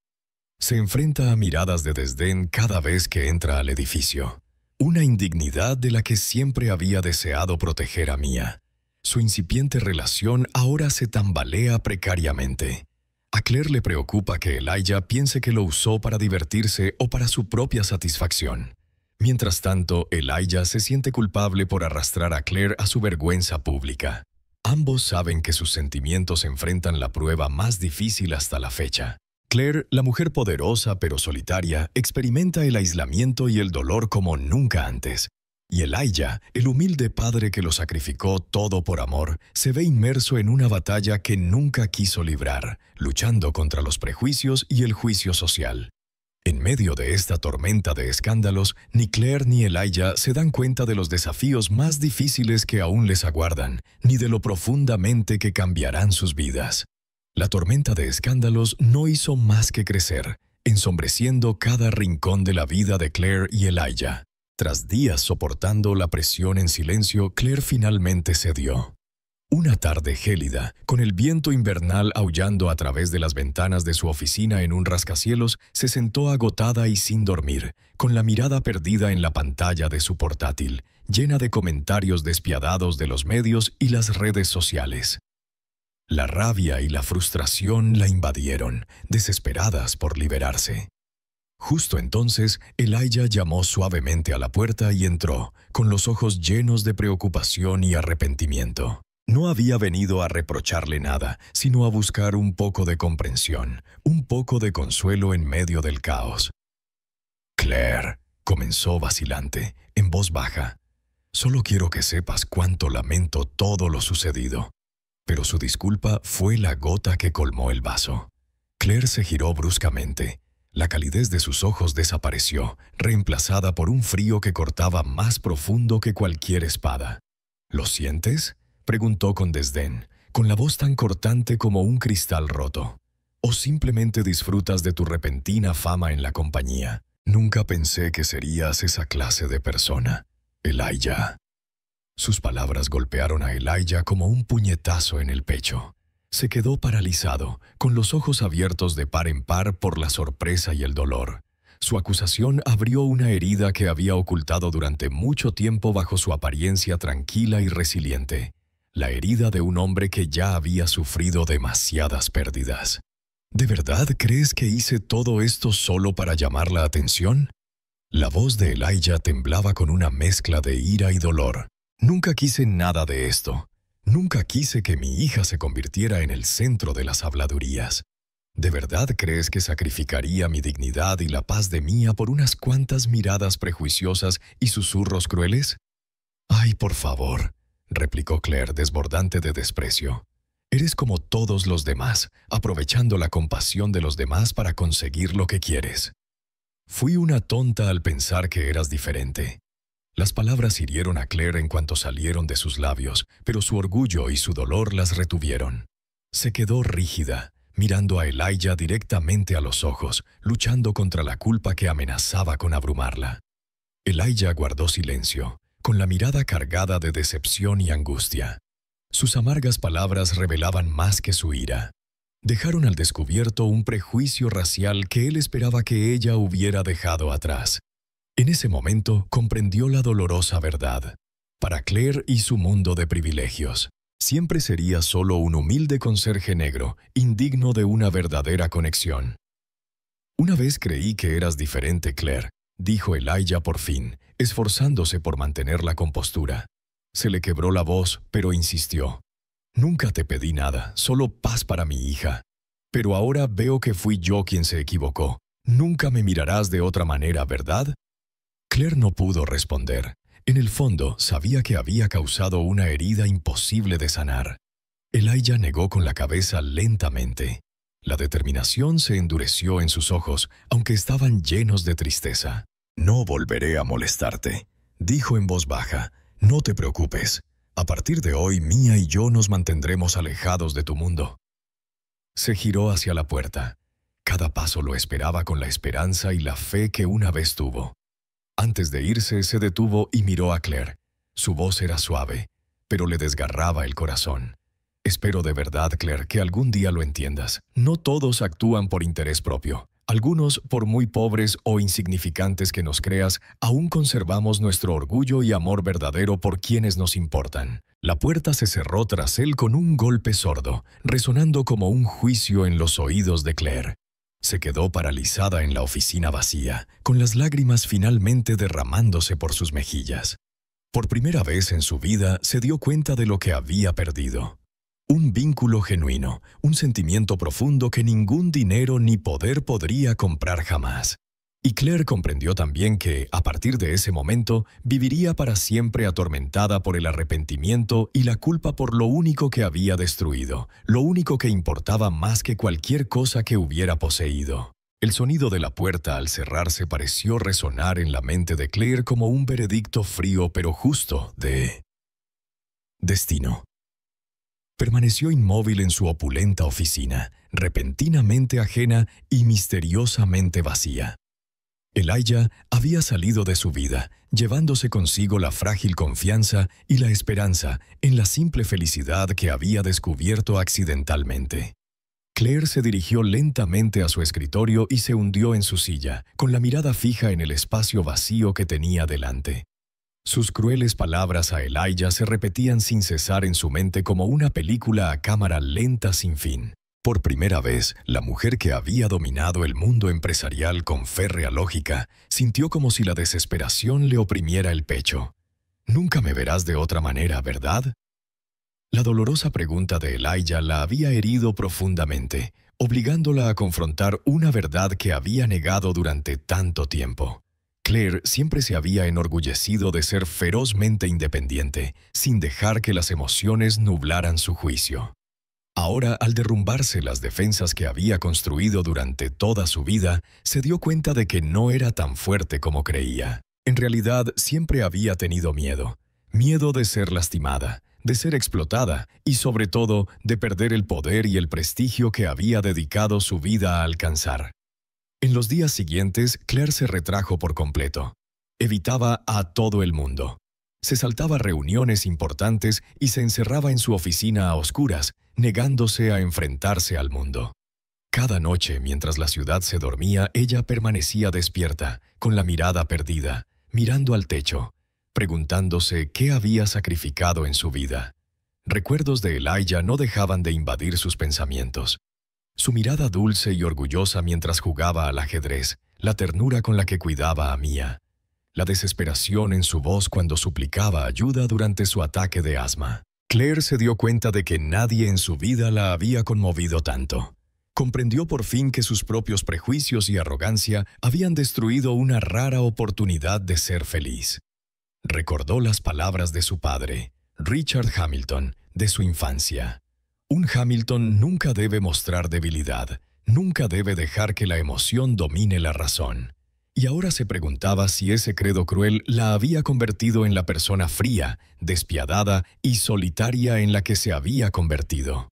Se enfrenta a miradas de desdén cada vez que entra al edificio. Una indignidad de la que siempre había deseado proteger a Mia. Su incipiente relación ahora se tambalea precariamente. A Claire le preocupa que Elijah piense que lo usó para divertirse o para su propia satisfacción. Mientras tanto, Elijah se siente culpable por arrastrar a Claire a su vergüenza pública. Ambos saben que sus sentimientos enfrentan la prueba más difícil hasta la fecha. Claire, la mujer poderosa pero solitaria, experimenta el aislamiento y el dolor como nunca antes. Y Elijah, el humilde padre que lo sacrificó todo por amor, se ve inmerso en una batalla que nunca quiso librar, luchando contra los prejuicios y el juicio social. En medio de esta tormenta de escándalos, ni Claire ni Elijah se dan cuenta de los desafíos más difíciles que aún les aguardan, ni de lo profundamente que cambiarán sus vidas. La tormenta de escándalos no hizo más que crecer, ensombreciendo cada rincón de la vida de Claire y Elijah. Tras días soportando la presión en silencio, Claire finalmente cedió. Una tarde gélida, con el viento invernal aullando a través de las ventanas de su oficina en un rascacielos, se sentó agotada y sin dormir, con la mirada perdida en la pantalla de su portátil, llena de comentarios despiadados de los medios y las redes sociales. La rabia y la frustración la invadieron, desesperadas por liberarse. Justo entonces, Elijah llamó suavemente a la puerta y entró, con los ojos llenos de preocupación y arrepentimiento. No había venido a reprocharle nada, sino a buscar un poco de comprensión, un poco de consuelo en medio del caos. «Claire», comenzó vacilante, en voz baja, «solo quiero que sepas cuánto lamento todo lo sucedido». Pero su disculpa fue la gota que colmó el vaso. Claire se giró bruscamente. La calidez de sus ojos desapareció, reemplazada por un frío que cortaba más profundo que cualquier espada. «¿Lo sientes?», preguntó con desdén, con la voz tan cortante como un cristal roto. «¿O simplemente disfrutas de tu repentina fama en la compañía? Nunca pensé que serías esa clase de persona, Elijah». Sus palabras golpearon a Elijah como un puñetazo en el pecho. Se quedó paralizado, con los ojos abiertos de par en par por la sorpresa y el dolor. Su acusación abrió una herida que había ocultado durante mucho tiempo bajo su apariencia tranquila y resiliente. La herida de un hombre que ya había sufrido demasiadas pérdidas. ¿De verdad crees que hice todo esto solo para llamar la atención? La voz de Elijah temblaba con una mezcla de ira y dolor. Nunca quise nada de esto. Nunca quise que mi hija se convirtiera en el centro de las habladurías. ¿De verdad crees que sacrificaría mi dignidad y la paz de Mia por unas cuantas miradas prejuiciosas y susurros crueles? «Ay, por favor», replicó Claire desbordante de desprecio. «Eres como todos los demás, aprovechando la compasión de los demás para conseguir lo que quieres». Fui una tonta al pensar que eras diferente. Las palabras hirieron a Claire en cuanto salieron de sus labios, pero su orgullo y su dolor las retuvieron. Se quedó rígida, mirando a Elijah directamente a los ojos, luchando contra la culpa que amenazaba con abrumarla. Elijah guardó silencio, con la mirada cargada de decepción y angustia. Sus amargas palabras revelaban más que su ira. Dejaron al descubierto un prejuicio racial que él esperaba que ella hubiera dejado atrás. En ese momento comprendió la dolorosa verdad. Para Claire y su mundo de privilegios, siempre sería solo un humilde conserje negro, indigno de una verdadera conexión. «Una vez creí que eras diferente, Claire», dijo Elijah por fin, esforzándose por mantener la compostura. Se le quebró la voz, pero insistió. «Nunca te pedí nada, solo paz para mi hija. Pero ahora veo que fui yo quien se equivocó. Nunca me mirarás de otra manera, ¿verdad?» Claire no pudo responder. En el fondo, sabía que había causado una herida imposible de sanar. Elijah negó con la cabeza lentamente. La determinación se endureció en sus ojos, aunque estaban llenos de tristeza. «No volveré a molestarte», dijo en voz baja. «No te preocupes. A partir de hoy, Mia y yo nos mantendremos alejados de tu mundo». Se giró hacia la puerta. Cada paso lo esperaba con la esperanza y la fe que una vez tuvo. Antes de irse, se detuvo y miró a Claire. Su voz era suave, pero le desgarraba el corazón. «Espero de verdad, Claire, que algún día lo entiendas. No todos actúan por interés propio. Algunos, por muy pobres o insignificantes que nos creas, aún conservamos nuestro orgullo y amor verdadero por quienes nos importan». La puerta se cerró tras él con un golpe sordo, resonando como un juicio en los oídos de Claire. Se quedó paralizada en la oficina vacía, con las lágrimas finalmente derramándose por sus mejillas. Por primera vez en su vida se dio cuenta de lo que había perdido. Un vínculo genuino, un sentimiento profundo que ningún dinero ni poder podría comprar jamás. Y Claire comprendió también que, a partir de ese momento, viviría para siempre atormentada por el arrepentimiento y la culpa por lo único que había destruido, lo único que importaba más que cualquier cosa que hubiera poseído. El sonido de la puerta al cerrarse pareció resonar en la mente de Claire como un veredicto frío pero justo de destino. Permaneció inmóvil en su opulenta oficina, repentinamente ajena y misteriosamente vacía. Elijah había salido de su vida, llevándose consigo la frágil confianza y la esperanza en la simple felicidad que había descubierto accidentalmente. Claire se dirigió lentamente a su escritorio y se hundió en su silla, con la mirada fija en el espacio vacío que tenía delante. Sus crueles palabras a Elijah se repetían sin cesar en su mente como una película a cámara lenta sin fin. Por primera vez, la mujer que había dominado el mundo empresarial con férrea lógica sintió como si la desesperación le oprimiera el pecho. «Nunca me verás de otra manera, ¿verdad?». La dolorosa pregunta de Elijah la había herido profundamente, obligándola a confrontar una verdad que había negado durante tanto tiempo. Claire siempre se había enorgullecido de ser ferozmente independiente, sin dejar que las emociones nublaran su juicio. Ahora, al derrumbarse las defensas que había construido durante toda su vida, se dio cuenta de que no era tan fuerte como creía. En realidad, siempre había tenido miedo. Miedo de ser lastimada, de ser explotada y, sobre todo, de perder el poder y el prestigio que había dedicado su vida a alcanzar. En los días siguientes, Claire se retrajo por completo. Evitaba a todo el mundo. Se saltaba reuniones importantes y se encerraba en su oficina a oscuras, negándose a enfrentarse al mundo. Cada noche, mientras la ciudad se dormía, ella permanecía despierta, con la mirada perdida, mirando al techo, preguntándose qué había sacrificado en su vida. Recuerdos de Elijah no dejaban de invadir sus pensamientos. Su mirada dulce y orgullosa mientras jugaba al ajedrez, la ternura con la que cuidaba a Mia, la desesperación en su voz cuando suplicaba ayuda durante su ataque de asma. Claire se dio cuenta de que nadie en su vida la había conmovido tanto. Comprendió por fin que sus propios prejuicios y arrogancia habían destruido una rara oportunidad de ser feliz. Recordó las palabras de su padre, Richard Hamilton, de su infancia. Un Hamilton nunca debe mostrar debilidad, nunca debe dejar que la emoción domine la razón. Y ahora se preguntaba si ese credo cruel la había convertido en la persona fría, despiadada y solitaria en la que se había convertido.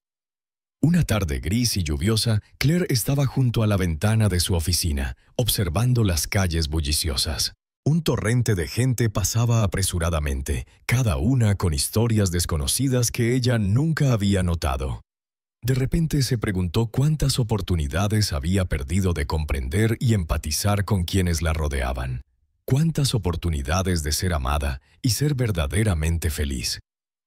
Una tarde gris y lluviosa, Claire estaba junto a la ventana de su oficina, observando las calles bulliciosas. Un torrente de gente pasaba apresuradamente, cada una con historias desconocidas que ella nunca había notado. De repente se preguntó cuántas oportunidades había perdido de comprender y empatizar con quienes la rodeaban. Cuántas oportunidades de ser amada y ser verdaderamente feliz.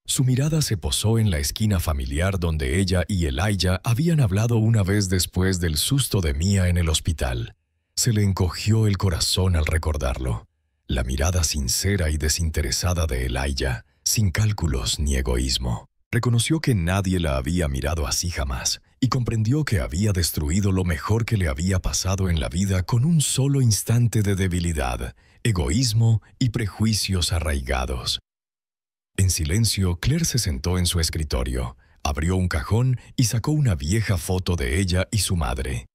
Su mirada se posó en la esquina familiar donde ella y Elijah habían hablado una vez después del susto de Mia en el hospital. Se le encogió el corazón al recordarlo. La mirada sincera y desinteresada de Elijah, sin cálculos ni egoísmo. Reconoció que nadie la había mirado así jamás y comprendió que había destruido lo mejor que le había pasado en la vida con un solo instante de debilidad, egoísmo y prejuicios arraigados. En silencio, Claire se sentó en su escritorio, abrió un cajón y sacó una vieja foto de ella y su madre.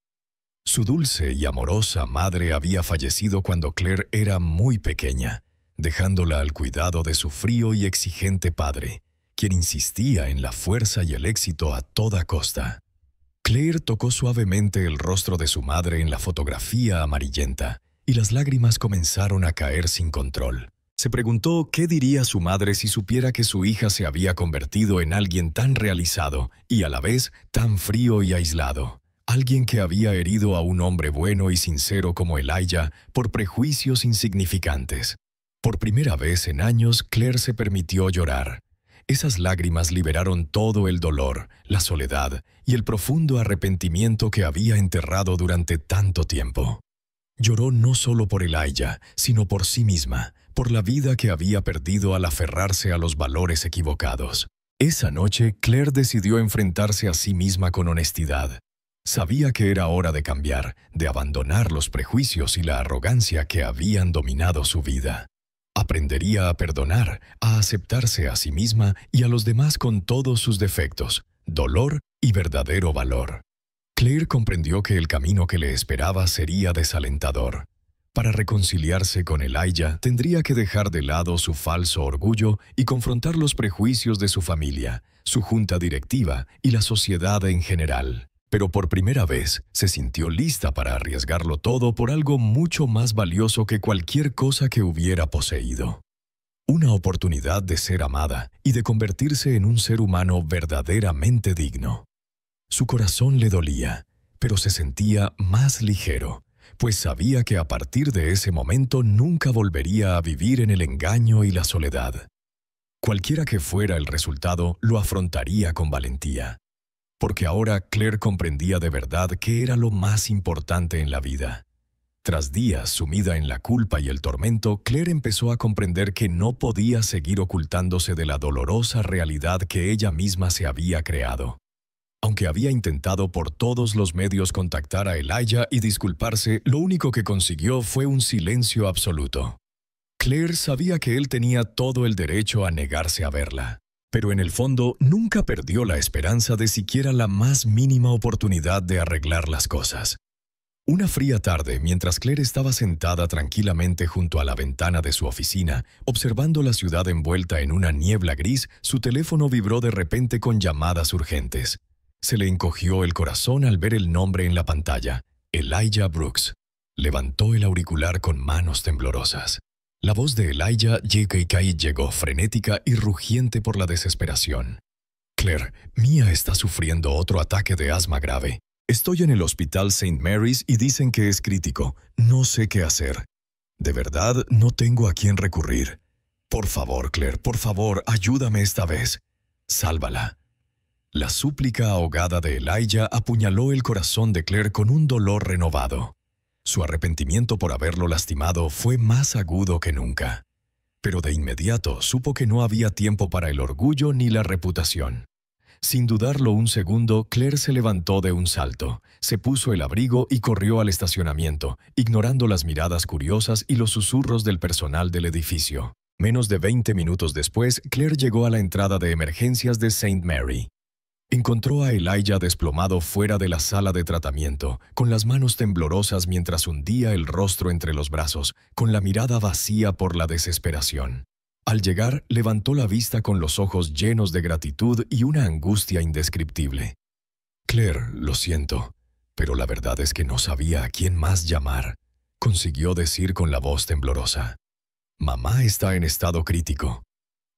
Su dulce y amorosa madre había fallecido cuando Claire era muy pequeña, dejándola al cuidado de su frío y exigente padre, quien insistía en la fuerza y el éxito a toda costa. Claire tocó suavemente el rostro de su madre en la fotografía amarillenta, y las lágrimas comenzaron a caer sin control. Se preguntó qué diría su madre si supiera que su hija se había convertido en alguien tan realizado y a la vez tan frío y aislado. Alguien que había herido a un hombre bueno y sincero como Elijah por prejuicios insignificantes. Por primera vez en años, Claire se permitió llorar. Esas lágrimas liberaron todo el dolor, la soledad y el profundo arrepentimiento que había enterrado durante tanto tiempo. Lloró no solo por Elijah, sino por sí misma, por la vida que había perdido al aferrarse a los valores equivocados. Esa noche, Claire decidió enfrentarse a sí misma con honestidad. Sabía que era hora de cambiar, de abandonar los prejuicios y la arrogancia que habían dominado su vida. Aprendería a perdonar, a aceptarse a sí misma y a los demás con todos sus defectos, dolor y verdadero valor. Claire comprendió que el camino que le esperaba sería desalentador. Para reconciliarse con Elijah, tendría que dejar de lado su falso orgullo y confrontar los prejuicios de su familia, su junta directiva y la sociedad en general. Pero por primera vez se sintió lista para arriesgarlo todo por algo mucho más valioso que cualquier cosa que hubiera poseído. Una oportunidad de ser amada y de convertirse en un ser humano verdaderamente digno. Su corazón le dolía, pero se sentía más ligero, pues sabía que a partir de ese momento nunca volvería a vivir en el engaño y la soledad. Cualquiera que fuera el resultado, lo afrontaría con valentía. Porque ahora Claire comprendía de verdad qué era lo más importante en la vida. Tras días sumida en la culpa y el tormento, Claire empezó a comprender que no podía seguir ocultándose de la dolorosa realidad que ella misma se había creado. Aunque había intentado por todos los medios contactar a Elijah y disculparse, lo único que consiguió fue un silencio absoluto. Claire sabía que él tenía todo el derecho a negarse a verla. Pero en el fondo nunca perdió la esperanza de siquiera la más mínima oportunidad de arreglar las cosas. Una fría tarde, mientras Claire estaba sentada tranquilamente junto a la ventana de su oficina, observando la ciudad envuelta en una niebla gris, su teléfono vibró de repente con llamadas urgentes. Se le encogió el corazón al ver el nombre en la pantalla, Elijah Brooks. Levantó el auricular con manos temblorosas. La voz de Elijah llegó frenética y rugiente por la desesperación. Claire, Mia está sufriendo otro ataque de asma grave. Estoy en el hospital St. Mary's y dicen que es crítico. No sé qué hacer. De verdad, no tengo a quién recurrir. Por favor, Claire, por favor, ayúdame esta vez. Sálvala. La súplica ahogada de Elijah apuñaló el corazón de Claire con un dolor renovado. Su arrepentimiento por haberlo lastimado fue más agudo que nunca. Pero de inmediato supo que no había tiempo para el orgullo ni la reputación. Sin dudarlo un segundo, Claire se levantó de un salto, se puso el abrigo y corrió al estacionamiento, ignorando las miradas curiosas y los susurros del personal del edificio. Menos de 20 minutos después, Claire llegó a la entrada de emergencias de St. Mary. Encontró a Elijah desplomado fuera de la sala de tratamiento, con las manos temblorosas mientras hundía el rostro entre los brazos, con la mirada vacía por la desesperación. Al llegar, levantó la vista con los ojos llenos de gratitud y una angustia indescriptible. «Claire, lo siento, pero la verdad es que no sabía a quién más llamar», consiguió decir con la voz temblorosa. «Mamá está en estado crítico.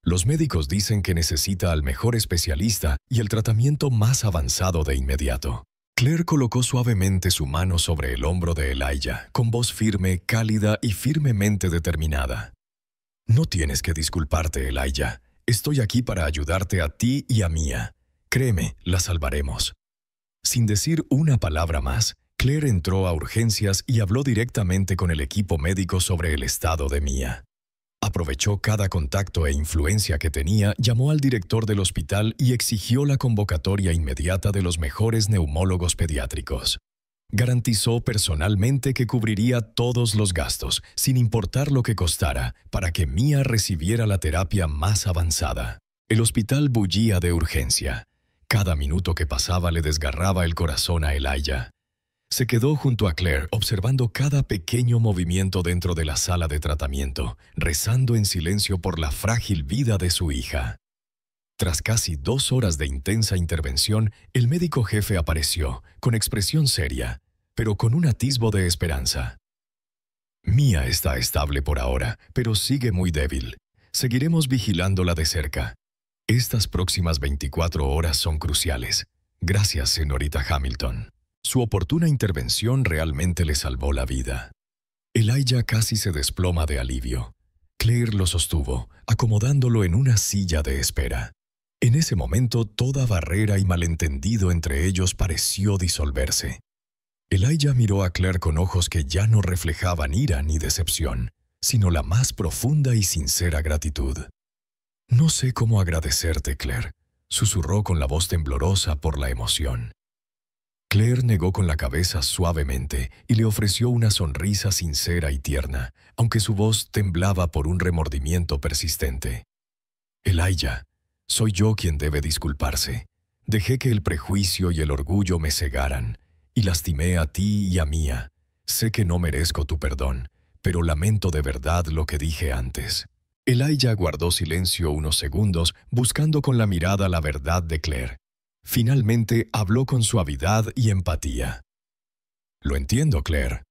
Los médicos dicen que necesita al mejor especialista y el tratamiento más avanzado de inmediato». Claire colocó suavemente su mano sobre el hombro de Elijah, con voz firme, cálida y firmemente determinada. «No tienes que disculparte, Elijah. Estoy aquí para ayudarte a ti y a Mia. Créeme, la salvaremos». Sin decir una palabra más, Claire entró a urgencias y habló directamente con el equipo médico sobre el estado de Mia. Aprovechó cada contacto e influencia que tenía, llamó al director del hospital y exigió la convocatoria inmediata de los mejores neumólogos pediátricos. Garantizó personalmente que cubriría todos los gastos, sin importar lo que costara, para que Mia recibiera la terapia más avanzada. El hospital bullía de urgencia. Cada minuto que pasaba le desgarraba el corazón a Elijah. Se quedó junto a Claire, observando cada pequeño movimiento dentro de la sala de tratamiento, rezando en silencio por la frágil vida de su hija. Tras casi 2 horas de intensa intervención, el médico jefe apareció, con expresión seria, pero con un atisbo de esperanza. «Mia está estable por ahora, pero sigue muy débil. Seguiremos vigilándola de cerca. Estas próximas 24 horas son cruciales. Gracias, señorita Hamilton». Su oportuna intervención realmente le salvó la vida. Elijah casi se desploma de alivio. Claire lo sostuvo, acomodándolo en una silla de espera. En ese momento, toda barrera y malentendido entre ellos pareció disolverse. Elijah miró a Claire con ojos que ya no reflejaban ira ni decepción, sino la más profunda y sincera gratitud. «No sé cómo agradecerte, Claire», susurró con la voz temblorosa por la emoción. Claire negó con la cabeza suavemente y le ofreció una sonrisa sincera y tierna, aunque su voz temblaba por un remordimiento persistente. «Elijah, soy yo quien debe disculparse. Dejé que el prejuicio y el orgullo me cegaran, y lastimé a ti y a Mia. Sé que no merezco tu perdón, pero lamento de verdad lo que dije antes». Elijah guardó silencio unos segundos, buscando con la mirada la verdad de Claire. Finalmente habló con suavidad y empatía. «Lo entiendo, Claire.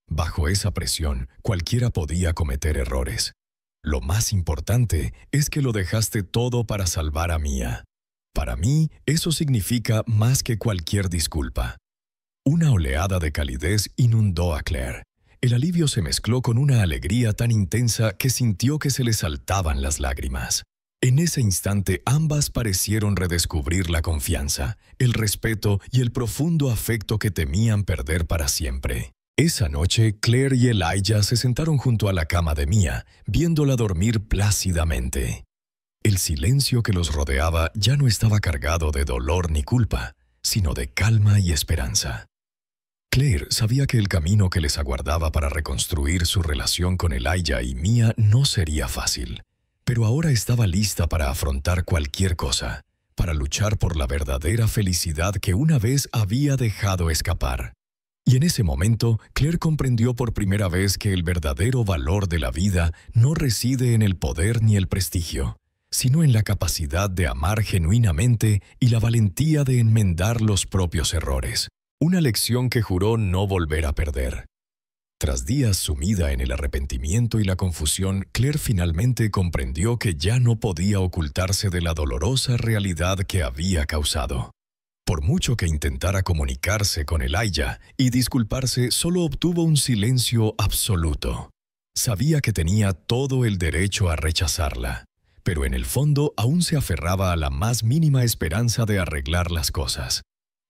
Bajo esa presión, cualquiera podía cometer errores. Lo más importante es que lo dejaste todo para salvar a Mia. Para mí, eso significa más que cualquier disculpa». Una oleada de calidez inundó a Claire. El alivio se mezcló con una alegría tan intensa que sintió que se le saltaban las lágrimas. En ese instante ambas parecieron redescubrir la confianza, el respeto y el profundo afecto que temían perder para siempre. Esa noche, Claire y Elijah se sentaron junto a la cama de Mia, viéndola dormir plácidamente. El silencio que los rodeaba ya no estaba cargado de dolor ni culpa, sino de calma y esperanza. Claire sabía que el camino que les aguardaba para reconstruir su relación con Elijah y Mia no sería fácil. Pero ahora estaba lista para afrontar cualquier cosa, para luchar por la verdadera felicidad que una vez había dejado escapar. Y en ese momento, Claire comprendió por primera vez que el verdadero valor de la vida no reside en el poder ni el prestigio, sino en la capacidad de amar genuinamente y la valentía de enmendar los propios errores. Una lección que juró no volver a perder. Tras días sumida en el arrepentimiento y la confusión, Claire finalmente comprendió que ya no podía ocultarse de la dolorosa realidad que había causado. Por mucho que intentara comunicarse con Elijah y disculparse, solo obtuvo un silencio absoluto. Sabía que tenía todo el derecho a rechazarla, pero en el fondo aún se aferraba a la más mínima esperanza de arreglar las cosas.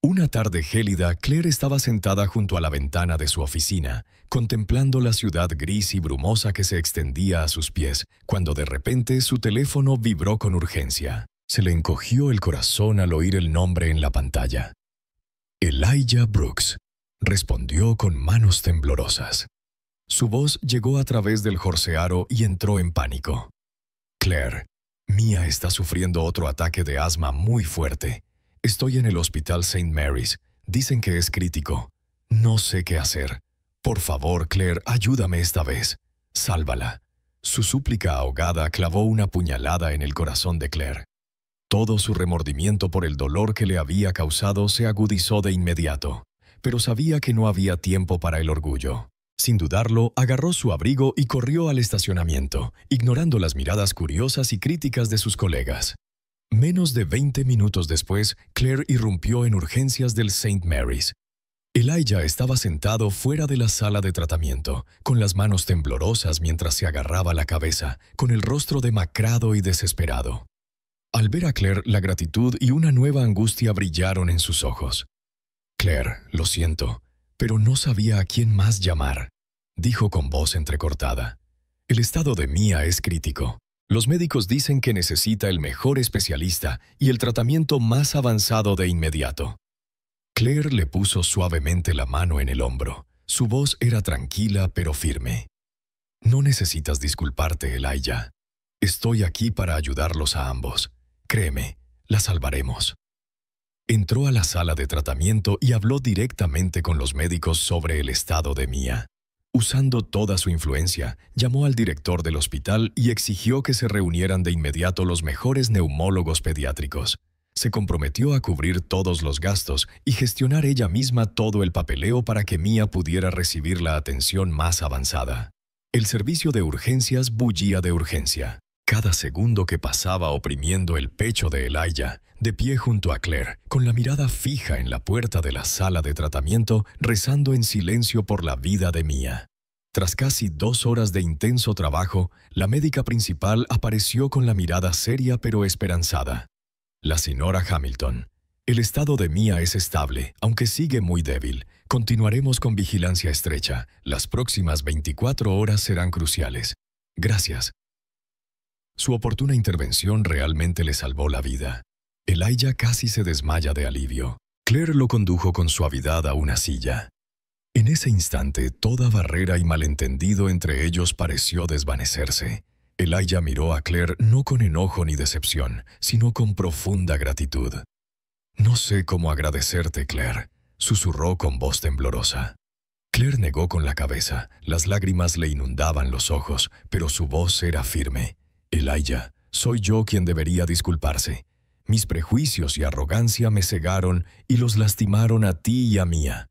Una tarde gélida, Claire estaba sentada junto a la ventana de su oficina, contemplando la ciudad gris y brumosa que se extendía a sus pies, cuando de repente su teléfono vibró con urgencia. Se le encogió el corazón al oír el nombre en la pantalla. Elijah Brooks, respondió con manos temblorosas. Su voz llegó a través del jorcearo y entró en pánico. Claire, Mia está sufriendo otro ataque de asma muy fuerte. Estoy en el hospital St. Mary's. Dicen que es crítico. No sé qué hacer. Por favor, Claire, ayúdame esta vez. Sálvala. Su súplica ahogada clavó una puñalada en el corazón de Claire. Todo su remordimiento por el dolor que le había causado se agudizó de inmediato, pero sabía que no había tiempo para el orgullo. Sin dudarlo, agarró su abrigo y corrió al estacionamiento, ignorando las miradas curiosas y críticas de sus colegas. Menos de 20 minutos después, Claire irrumpió en urgencias del St. Mary's. Elijah estaba sentado fuera de la sala de tratamiento, con las manos temblorosas mientras se agarraba la cabeza, con el rostro demacrado y desesperado. Al ver a Claire, la gratitud y una nueva angustia brillaron en sus ojos. «Claire, lo siento, pero no sabía a quién más llamar», dijo con voz entrecortada. «El estado de Mia es crítico. Los médicos dicen que necesita el mejor especialista y el tratamiento más avanzado de inmediato». Claire le puso suavemente la mano en el hombro. Su voz era tranquila pero firme. «No necesitas disculparte, Elijah. Estoy aquí para ayudarlos a ambos. Créeme, la salvaremos». Entró a la sala de tratamiento y habló directamente con los médicos sobre el estado de Mia. Usando toda su influencia, llamó al director del hospital y exigió que se reunieran de inmediato los mejores neumólogos pediátricos. Se comprometió a cubrir todos los gastos y gestionar ella misma todo el papeleo para que Mia pudiera recibir la atención más avanzada. El servicio de urgencias bullía de urgencia. Cada segundo que pasaba oprimiendo el pecho de Elijah, de pie junto a Claire, con la mirada fija en la puerta de la sala de tratamiento, rezando en silencio por la vida de Mia. Tras casi 2 horas de intenso trabajo, la médica principal apareció con la mirada seria pero esperanzada. «La señora Hamilton, el estado de Mia es estable, aunque sigue muy débil. Continuaremos con vigilancia estrecha. Las próximas 24 horas serán cruciales. Gracias». Su oportuna intervención realmente le salvó la vida. Elijah casi se desmaya de alivio. Claire lo condujo con suavidad a una silla. En ese instante, toda barrera y malentendido entre ellos pareció desvanecerse. Elijah miró a Claire no con enojo ni decepción, sino con profunda gratitud. «No sé cómo agradecerte, Claire», susurró con voz temblorosa. Claire negó con la cabeza. Las lágrimas le inundaban los ojos, pero su voz era firme. «Elijah, soy yo quien debería disculparse. Mis prejuicios y arrogancia me cegaron y los lastimaron a ti y a Mia.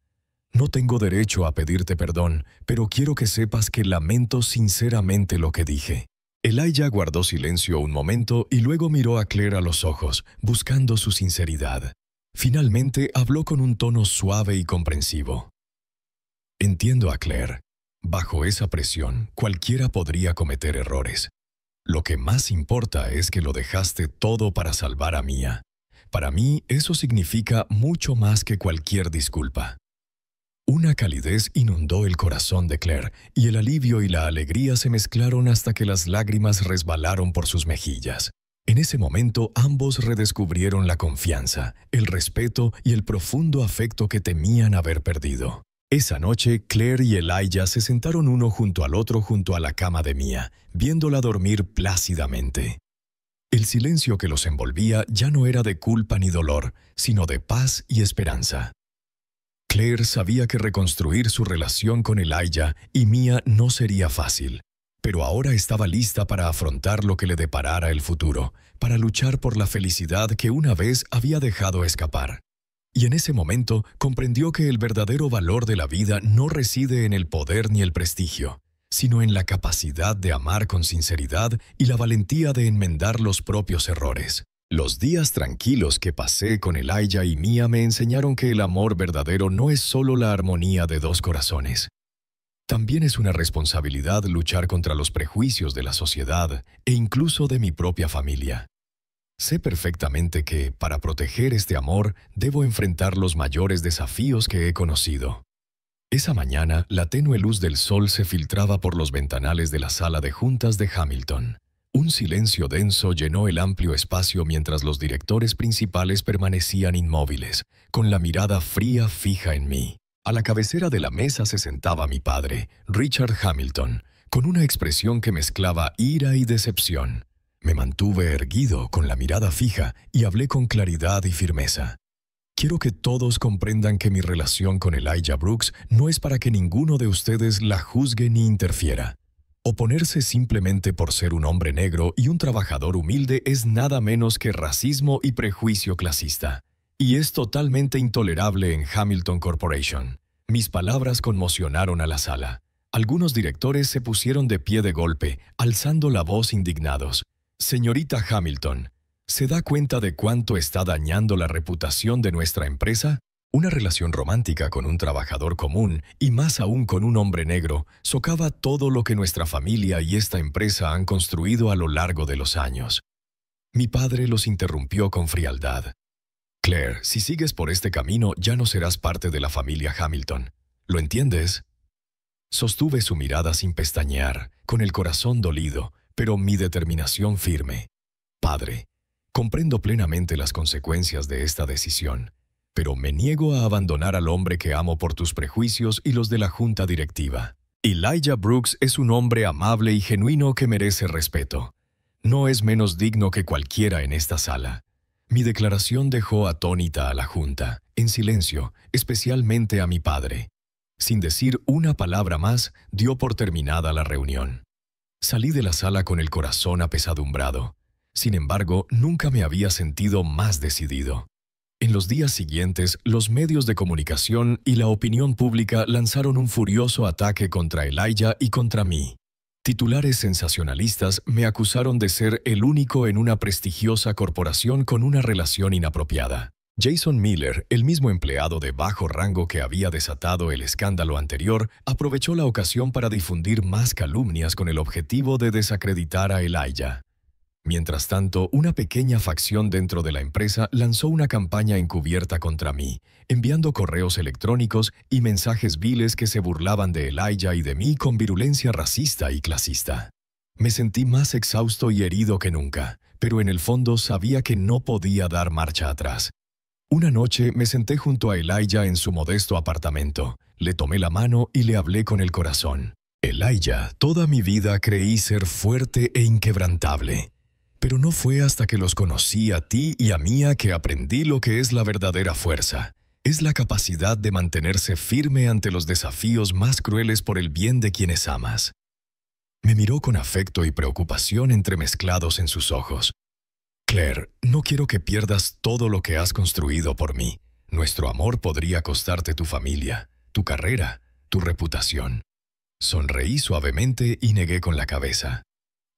No tengo derecho a pedirte perdón, pero quiero que sepas que lamento sinceramente lo que dije». Elijah guardó silencio un momento y luego miró a Claire a los ojos, buscando su sinceridad. Finalmente habló con un tono suave y comprensivo. «Entiendo a Claire. Bajo esa presión, cualquiera podría cometer errores. Lo que más importa es que lo dejaste todo para salvar a Mia. Para mí, eso significa mucho más que cualquier disculpa». Una calidez inundó el corazón de Claire, y el alivio y la alegría se mezclaron hasta que las lágrimas resbalaron por sus mejillas. En ese momento, ambos redescubrieron la confianza, el respeto y el profundo afecto que temían haber perdido. Esa noche, Claire y Elijah se sentaron uno junto al otro junto a la cama de Mia, viéndola dormir plácidamente. El silencio que los envolvía ya no era de culpa ni dolor, sino de paz y esperanza. Claire sabía que reconstruir su relación con Elijah y Mia no sería fácil, pero ahora estaba lista para afrontar lo que le deparara el futuro, para luchar por la felicidad que una vez había dejado escapar. Y en ese momento comprendió que el verdadero valor de la vida no reside en el poder ni el prestigio, sino en la capacidad de amar con sinceridad y la valentía de enmendar los propios errores. Los días tranquilos que pasé con Elijah y Mia me enseñaron que el amor verdadero no es solo la armonía de dos corazones. También es una responsabilidad luchar contra los prejuicios de la sociedad e incluso de mi propia familia. Sé perfectamente que, para proteger este amor, debo enfrentar los mayores desafíos que he conocido. Esa mañana, la tenue luz del sol se filtraba por los ventanales de la sala de juntas de Hamilton. Un silencio denso llenó el amplio espacio mientras los directores principales permanecían inmóviles, con la mirada fría fija en mí. A la cabecera de la mesa se sentaba mi padre, Richard Hamilton, con una expresión que mezclaba ira y decepción. Me mantuve erguido, con la mirada fija, y hablé con claridad y firmeza. Quiero que todos comprendan que mi relación con Elijah Brooks no es para que ninguno de ustedes la juzgue ni interfiera. Oponerse simplemente por ser un hombre negro y un trabajador humilde es nada menos que racismo y prejuicio clasista. Y es totalmente intolerable en Hamilton Corporation. Mis palabras conmocionaron a la sala. Algunos directores se pusieron de pie de golpe, alzando la voz indignados. Señorita Hamilton, ¿se da cuenta de cuánto está dañando la reputación de nuestra empresa? Una relación romántica con un trabajador común, y más aún con un hombre negro, socava todo lo que nuestra familia y esta empresa han construido a lo largo de los años. Mi padre los interrumpió con frialdad. Claire, si sigues por este camino, ya no serás parte de la familia Hamilton. ¿Lo entiendes? Sostuve su mirada sin pestañear, con el corazón dolido, pero mi determinación firme. Padre, comprendo plenamente las consecuencias de esta decisión, pero me niego a abandonar al hombre que amo por tus prejuicios y los de la junta directiva. Elijah Brooks es un hombre amable y genuino que merece respeto. No es menos digno que cualquiera en esta sala. Mi declaración dejó atónita a la junta, en silencio, especialmente a mi padre. Sin decir una palabra más, dio por terminada la reunión. Salí de la sala con el corazón apesadumbrado. Sin embargo, nunca me había sentido más decidido. En los días siguientes, los medios de comunicación y la opinión pública lanzaron un furioso ataque contra Elijah y contra mí. Titulares sensacionalistas me acusaron de ser el único en una prestigiosa corporación con una relación inapropiada. Jason Miller, el mismo empleado de bajo rango que había desatado el escándalo anterior, aprovechó la ocasión para difundir más calumnias con el objetivo de desacreditar a Elijah. Mientras tanto, una pequeña facción dentro de la empresa lanzó una campaña encubierta contra mí, enviando correos electrónicos y mensajes viles que se burlaban de Elijah y de mí con virulencia racista y clasista. Me sentí más exhausto y herido que nunca, pero en el fondo sabía que no podía dar marcha atrás. Una noche me senté junto a Elijah en su modesto apartamento, le tomé la mano y le hablé con el corazón. Elijah, toda mi vida creí ser fuerte e inquebrantable. Pero no fue hasta que los conocí a ti y a Mia que aprendí lo que es la verdadera fuerza. Es la capacidad de mantenerse firme ante los desafíos más crueles por el bien de quienes amas. Me miró con afecto y preocupación entremezclados en sus ojos. Claire, no quiero que pierdas todo lo que has construido por mí. Nuestro amor podría costarte tu familia, tu carrera, tu reputación. Sonreí suavemente y negué con la cabeza.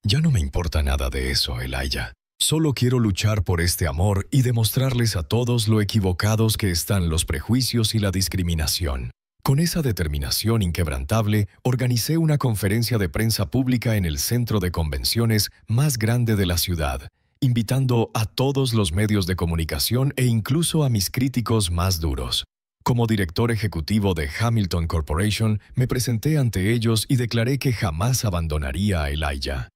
Ya no me importa nada de eso, Elijah. Solo quiero luchar por este amor y demostrarles a todos lo equivocados que están los prejuicios y la discriminación. Con esa determinación inquebrantable, organicé una conferencia de prensa pública en el centro de convenciones más grande de la ciudad, invitando a todos los medios de comunicación e incluso a mis críticos más duros. Como director ejecutivo de Hamilton Corporation, me presenté ante ellos y declaré que jamás abandonaría a Elijah.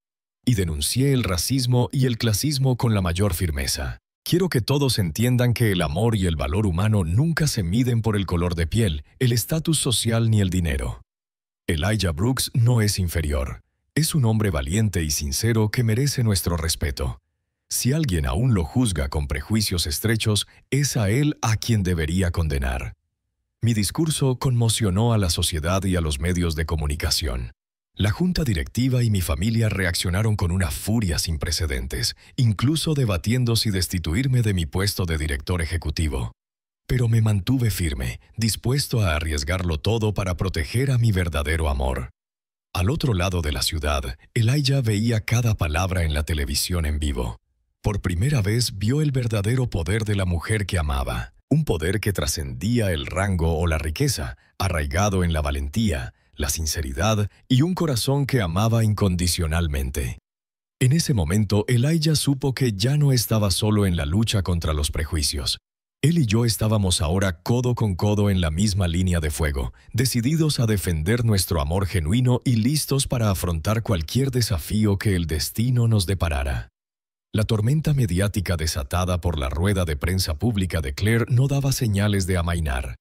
Y denuncié el racismo y el clasismo con la mayor firmeza. Quiero que todos entiendan que el amor y el valor humano nunca se miden por el color de piel, el estatus social ni el dinero. Elijah Brooks no es inferior. Es un hombre valiente y sincero que merece nuestro respeto. Si alguien aún lo juzga con prejuicios estrechos, es a él a quien debería condenar. Mi discurso conmocionó a la sociedad y a los medios de comunicación. La junta directiva y mi familia reaccionaron con una furia sin precedentes, incluso debatiendo si destituirme de mi puesto de director ejecutivo. Pero me mantuve firme, dispuesto a arriesgarlo todo para proteger a mi verdadero amor. Al otro lado de la ciudad, Elijah veía cada palabra en la televisión en vivo. Por primera vez vio el verdadero poder de la mujer que amaba, un poder que trascendía el rango o la riqueza, arraigado en la valentía, la sinceridad y un corazón que amaba incondicionalmente. En ese momento, Elijah supo que ya no estaba solo en la lucha contra los prejuicios. Él y yo estábamos ahora codo con codo en la misma línea de fuego, decididos a defender nuestro amor genuino y listos para afrontar cualquier desafío que el destino nos deparara. La tormenta mediática desatada por la rueda de prensa pública de Claire no daba señales de amainar.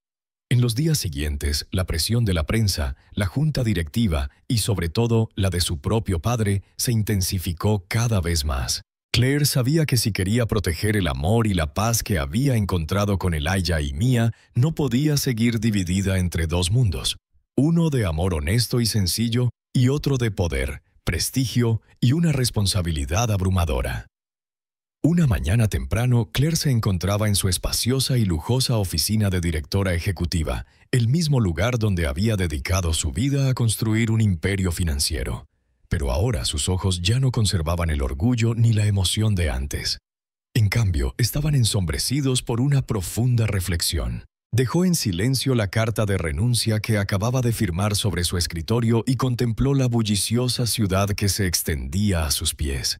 En los días siguientes, la presión de la prensa, la junta directiva y, sobre todo, la de su propio padre, se intensificó cada vez más. Claire sabía que si quería proteger el amor y la paz que había encontrado con Elijah y Mia, no podía seguir dividida entre dos mundos, uno de amor honesto y sencillo y otro de poder, prestigio y una responsabilidad abrumadora. Una mañana temprano, Claire se encontraba en su espaciosa y lujosa oficina de directora ejecutiva, el mismo lugar donde había dedicado su vida a construir un imperio financiero. Pero ahora sus ojos ya no conservaban el orgullo ni la emoción de antes. En cambio, estaban ensombrecidos por una profunda reflexión. Dejó en silencio la carta de renuncia que acababa de firmar sobre su escritorio y contempló la bulliciosa ciudad que se extendía a sus pies.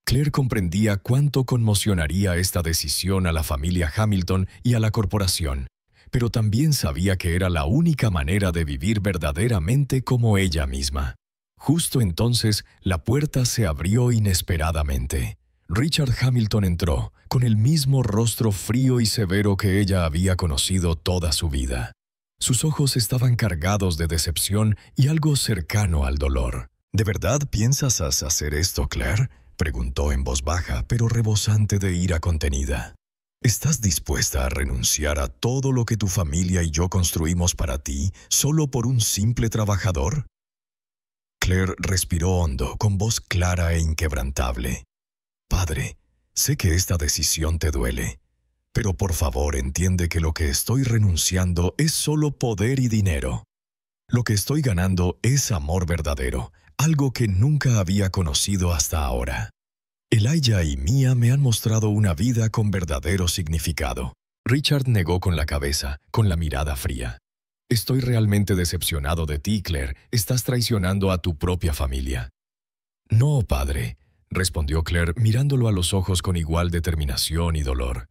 Claire comprendía cuánto conmocionaría esta decisión a la familia Hamilton y a la corporación, pero también sabía que era la única manera de vivir verdaderamente como ella misma. Justo entonces, la puerta se abrió inesperadamente. Richard Hamilton entró, con el mismo rostro frío y severo que ella había conocido toda su vida. Sus ojos estaban cargados de decepción y algo cercano al dolor. ¿De verdad piensas hacer esto, Claire?, preguntó en voz baja, pero rebosante de ira contenida. ¿Estás dispuesta a renunciar a todo lo que tu familia y yo construimos para ti, solo por un simple trabajador? Claire respiró hondo, con voz clara e inquebrantable. Padre, sé que esta decisión te duele, pero por favor entiende que lo que estoy renunciando es solo poder y dinero. Lo que estoy ganando es amor verdadero, algo que nunca había conocido hasta ahora. Elijah y Mia me han mostrado una vida con verdadero significado. Richard negó con la cabeza, con la mirada fría. Estoy realmente decepcionado de ti, Claire. Estás traicionando a tu propia familia. No, padre, respondió Claire mirándolo a los ojos con igual determinación y dolor.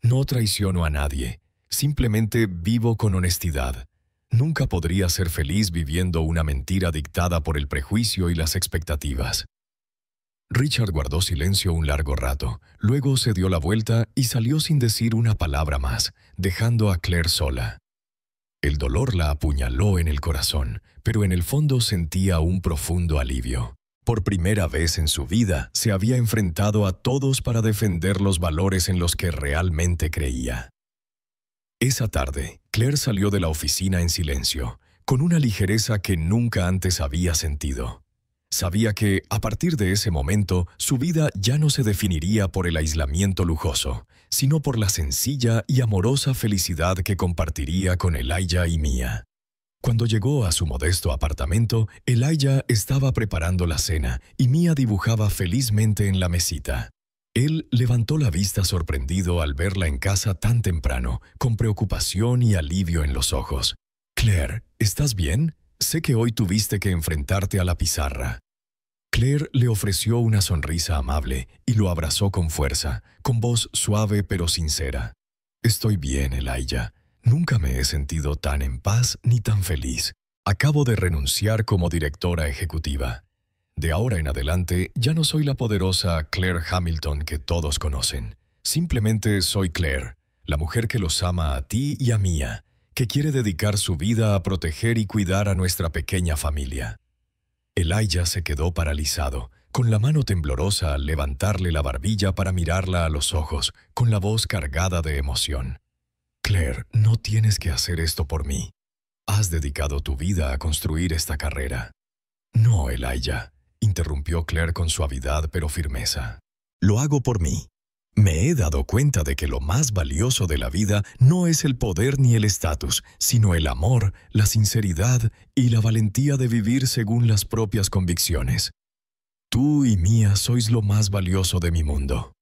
No traiciono a nadie. Simplemente vivo con honestidad. Nunca podría ser feliz viviendo una mentira dictada por el prejuicio y las expectativas. Richard guardó silencio un largo rato, luego se dio la vuelta y salió sin decir una palabra más, dejando a Claire sola. El dolor la apuñaló en el corazón, pero en el fondo sentía un profundo alivio. Por primera vez en su vida, se había enfrentado a todos para defender los valores en los que realmente creía. Esa tarde, Claire salió de la oficina en silencio, con una ligereza que nunca antes había sentido. Sabía que, a partir de ese momento, su vida ya no se definiría por el aislamiento lujoso, sino por la sencilla y amorosa felicidad que compartiría con Elijah y Mia. Cuando llegó a su modesto apartamento, Elijah estaba preparando la cena y Mia dibujaba felizmente en la mesita. Él levantó la vista sorprendido al verla en casa tan temprano, con preocupación y alivio en los ojos. «Claire, ¿estás bien? Sé que hoy tuviste que enfrentarte a la pizarra». Claire le ofreció una sonrisa amable y lo abrazó con fuerza, con voz suave pero sincera. «Estoy bien, Elijah. Nunca me he sentido tan en paz ni tan feliz. Acabo de renunciar como directora ejecutiva. De ahora en adelante, ya no soy la poderosa Claire Hamilton que todos conocen. Simplemente soy Claire, la mujer que los ama a ti y a Mia, que quiere dedicar su vida a proteger y cuidar a nuestra pequeña familia». Elijah se quedó paralizado, con la mano temblorosa al levantarle la barbilla para mirarla a los ojos, con la voz cargada de emoción. «Claire, no tienes que hacer esto por mí. Has dedicado tu vida a construir esta carrera». «No, Elijah», interrumpió Claire con suavidad pero firmeza. «Lo hago por mí. Me he dado cuenta de que lo más valioso de la vida no es el poder ni el estatus, sino el amor, la sinceridad y la valentía de vivir según las propias convicciones. Tú y Mia sois lo más valioso de mi mundo.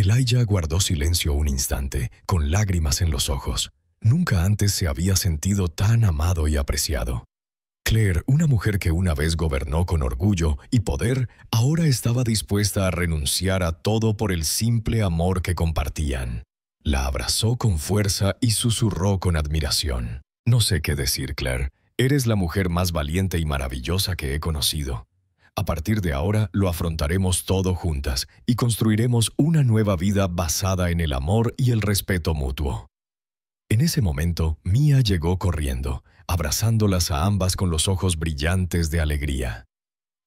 Elijah guardó silencio un instante, con lágrimas en los ojos. Nunca antes se había sentido tan amado y apreciado. Claire, una mujer que una vez gobernó con orgullo y poder, ahora estaba dispuesta a renunciar a todo por el simple amor que compartían. La abrazó con fuerza y susurró con admiración. «No sé qué decir, Claire. Eres la mujer más valiente y maravillosa que he conocido. A partir de ahora lo afrontaremos todo juntas y construiremos una nueva vida basada en el amor y el respeto mutuo». En ese momento, Mia llegó corriendo, abrazándolas a ambas con los ojos brillantes de alegría.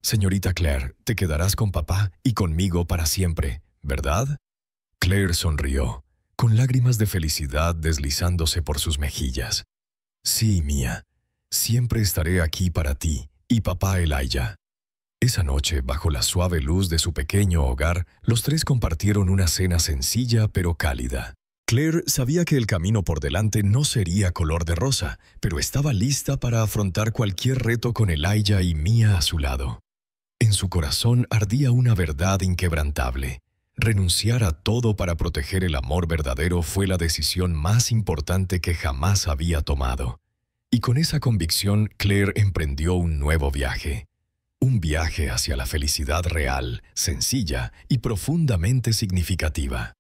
«Señorita Claire, te quedarás con papá y conmigo para siempre, ¿verdad?». Claire sonrió, con lágrimas de felicidad deslizándose por sus mejillas. «Sí, Mia, siempre estaré aquí para ti y papá Elijah». Esa noche, bajo la suave luz de su pequeño hogar, los tres compartieron una cena sencilla pero cálida. Claire sabía que el camino por delante no sería color de rosa, pero estaba lista para afrontar cualquier reto con Elijah y Mia a su lado. En su corazón ardía una verdad inquebrantable. Renunciar a todo para proteger el amor verdadero fue la decisión más importante que jamás había tomado. Y con esa convicción, Claire emprendió un nuevo viaje. Un viaje hacia la felicidad real, sencilla y profundamente significativa.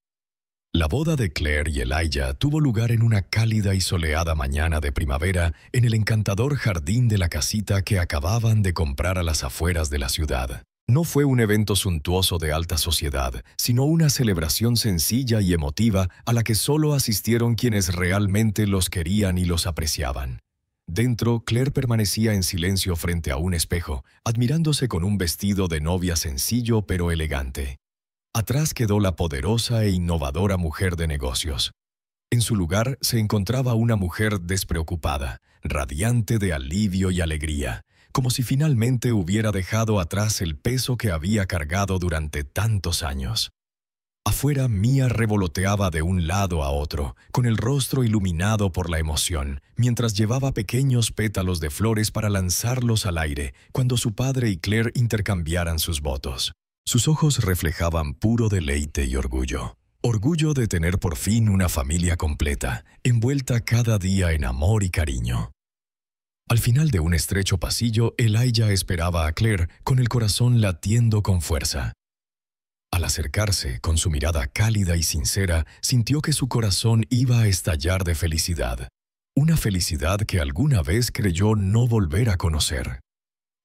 La boda de Claire y Elijah tuvo lugar en una cálida y soleada mañana de primavera en el encantador jardín de la casita que acababan de comprar a las afueras de la ciudad. No fue un evento suntuoso de alta sociedad, sino una celebración sencilla y emotiva a la que solo asistieron quienes realmente los querían y los apreciaban. Dentro, Claire permanecía en silencio frente a un espejo, admirándose con un vestido de novia sencillo pero elegante. Atrás quedó la poderosa e innovadora mujer de negocios. En su lugar se encontraba una mujer despreocupada, radiante de alivio y alegría, como si finalmente hubiera dejado atrás el peso que había cargado durante tantos años. Afuera, Mia revoloteaba de un lado a otro, con el rostro iluminado por la emoción, mientras llevaba pequeños pétalos de flores para lanzarlos al aire, cuando su padre y Claire intercambiaran sus votos. Sus ojos reflejaban puro deleite y orgullo. Orgullo de tener por fin una familia completa, envuelta cada día en amor y cariño. Al final de un estrecho pasillo, Elijah esperaba a Claire con el corazón latiendo con fuerza. Al acercarse, con su mirada cálida y sincera, sintió que su corazón iba a estallar de felicidad. Una felicidad que alguna vez creyó no volver a conocer.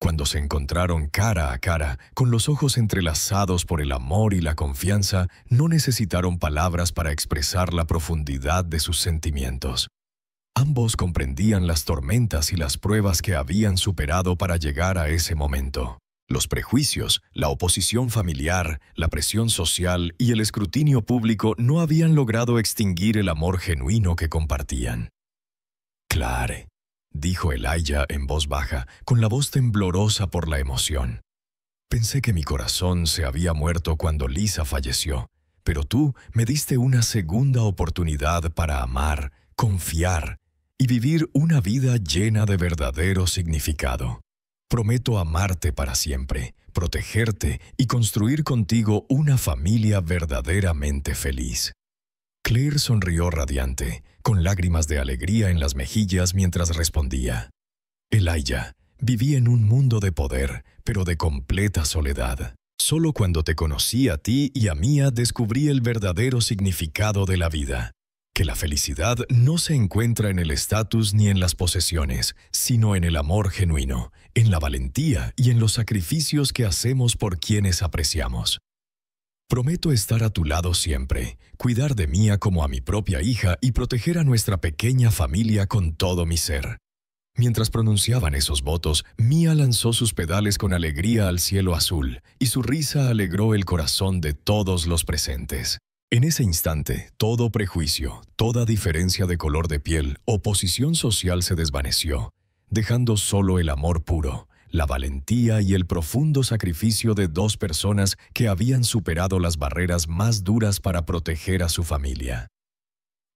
Cuando se encontraron cara a cara, con los ojos entrelazados por el amor y la confianza, no necesitaron palabras para expresar la profundidad de sus sentimientos. Ambos comprendían las tormentas y las pruebas que habían superado para llegar a ese momento. Los prejuicios, la oposición familiar, la presión social y el escrutinio público no habían logrado extinguir el amor genuino que compartían. «Claire», dijo Elijah en voz baja, con la voz temblorosa por la emoción. «Pensé que mi corazón se había muerto cuando Lisa falleció, pero tú me diste una segunda oportunidad para amar, confiar y vivir una vida llena de verdadero significado. Prometo amarte para siempre, protegerte y construir contigo una familia verdaderamente feliz». Claire sonrió radiante, con lágrimas de alegría en las mejillas mientras respondía. «Elijah, viví en un mundo de poder, pero de completa soledad. Solo cuando te conocí a ti y a Mia descubrí el verdadero significado de la vida. Que la felicidad no se encuentra en el estatus ni en las posesiones, sino en el amor genuino, en la valentía y en los sacrificios que hacemos por quienes apreciamos. Prometo estar a tu lado siempre, cuidar de Mia como a mi propia hija y proteger a nuestra pequeña familia con todo mi ser». Mientras pronunciaban esos votos, Mia lanzó sus pedales con alegría al cielo azul, y su risa alegró el corazón de todos los presentes. En ese instante, todo prejuicio, toda diferencia de color de piel o posición social se desvaneció, dejando solo el amor puro, la valentía y el profundo sacrificio de dos personas que habían superado las barreras más duras para proteger a su familia.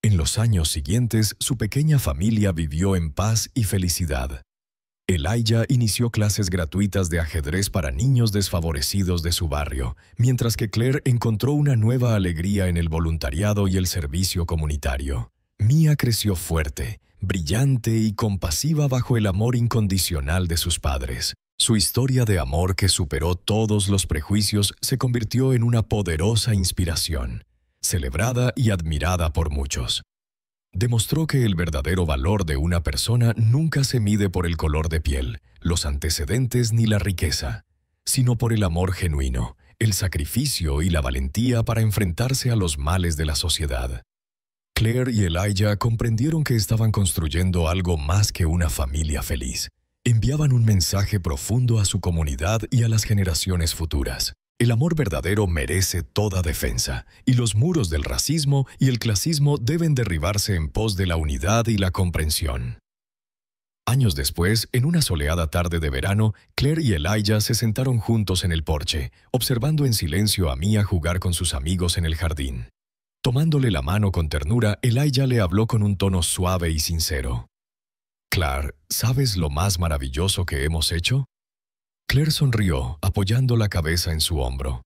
En los años siguientes, su pequeña familia vivió en paz y felicidad. Elijah inició clases gratuitas de ajedrez para niños desfavorecidos de su barrio, mientras que Claire encontró una nueva alegría en el voluntariado y el servicio comunitario. Mia creció fuerte, brillante y compasiva bajo el amor incondicional de sus padres. Su historia de amor que superó todos los prejuicios se convirtió en una poderosa inspiración, celebrada y admirada por muchos. Demostró que el verdadero valor de una persona nunca se mide por el color de piel, los antecedentes ni la riqueza, sino por el amor genuino, el sacrificio y la valentía para enfrentarse a los males de la sociedad. Claire y Elijah comprendieron que estaban construyendo algo más que una familia feliz. Enviaban un mensaje profundo a su comunidad y a las generaciones futuras. El amor verdadero merece toda defensa, y los muros del racismo y el clasismo deben derribarse en pos de la unidad y la comprensión. Años después, en una soleada tarde de verano, Claire y Elijah se sentaron juntos en el porche, observando en silencio a Mia jugar con sus amigos en el jardín. Tomándole la mano con ternura, Elijah le habló con un tono suave y sincero. «Claire, ¿sabes lo más maravilloso que hemos hecho?» Claire sonrió, apoyando la cabeza en su hombro.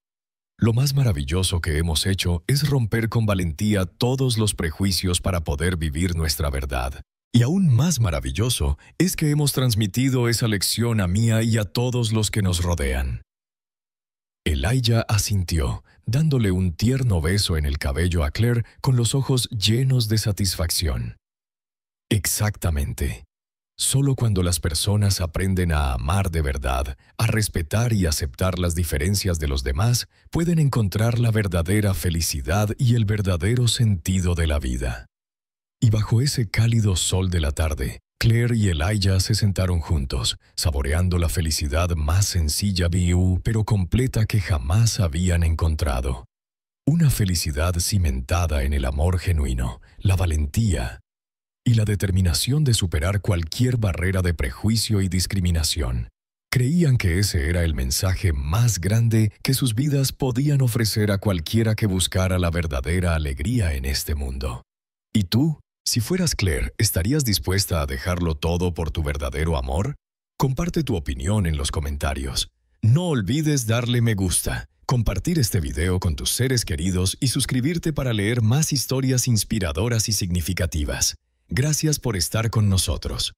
«Lo más maravilloso que hemos hecho es romper con valentía todos los prejuicios para poder vivir nuestra verdad. Y aún más maravilloso es que hemos transmitido esa lección a Mia y a todos los que nos rodean». Elijah asintió, dándole un tierno beso en el cabello a Claire con los ojos llenos de satisfacción. «Exactamente. Solo cuando las personas aprenden a amar de verdad, a respetar y aceptar las diferencias de los demás, pueden encontrar la verdadera felicidad y el verdadero sentido de la vida». Y bajo ese cálido sol de la tarde, Claire y Elijah se sentaron juntos, saboreando la felicidad más sencilla, pero completa que jamás habían encontrado. Una felicidad cimentada en el amor genuino, la valentía y la determinación de superar cualquier barrera de prejuicio y discriminación. Creían que ese era el mensaje más grande que sus vidas podían ofrecer a cualquiera que buscara la verdadera alegría en este mundo. ¿Y tú? Si fueras Claire, ¿estarías dispuesta a dejarlo todo por tu verdadero amor? Comparte tu opinión en los comentarios. No olvides darle me gusta, compartir este video con tus seres queridos y suscribirte para leer más historias inspiradoras y significativas. Gracias por estar con nosotros.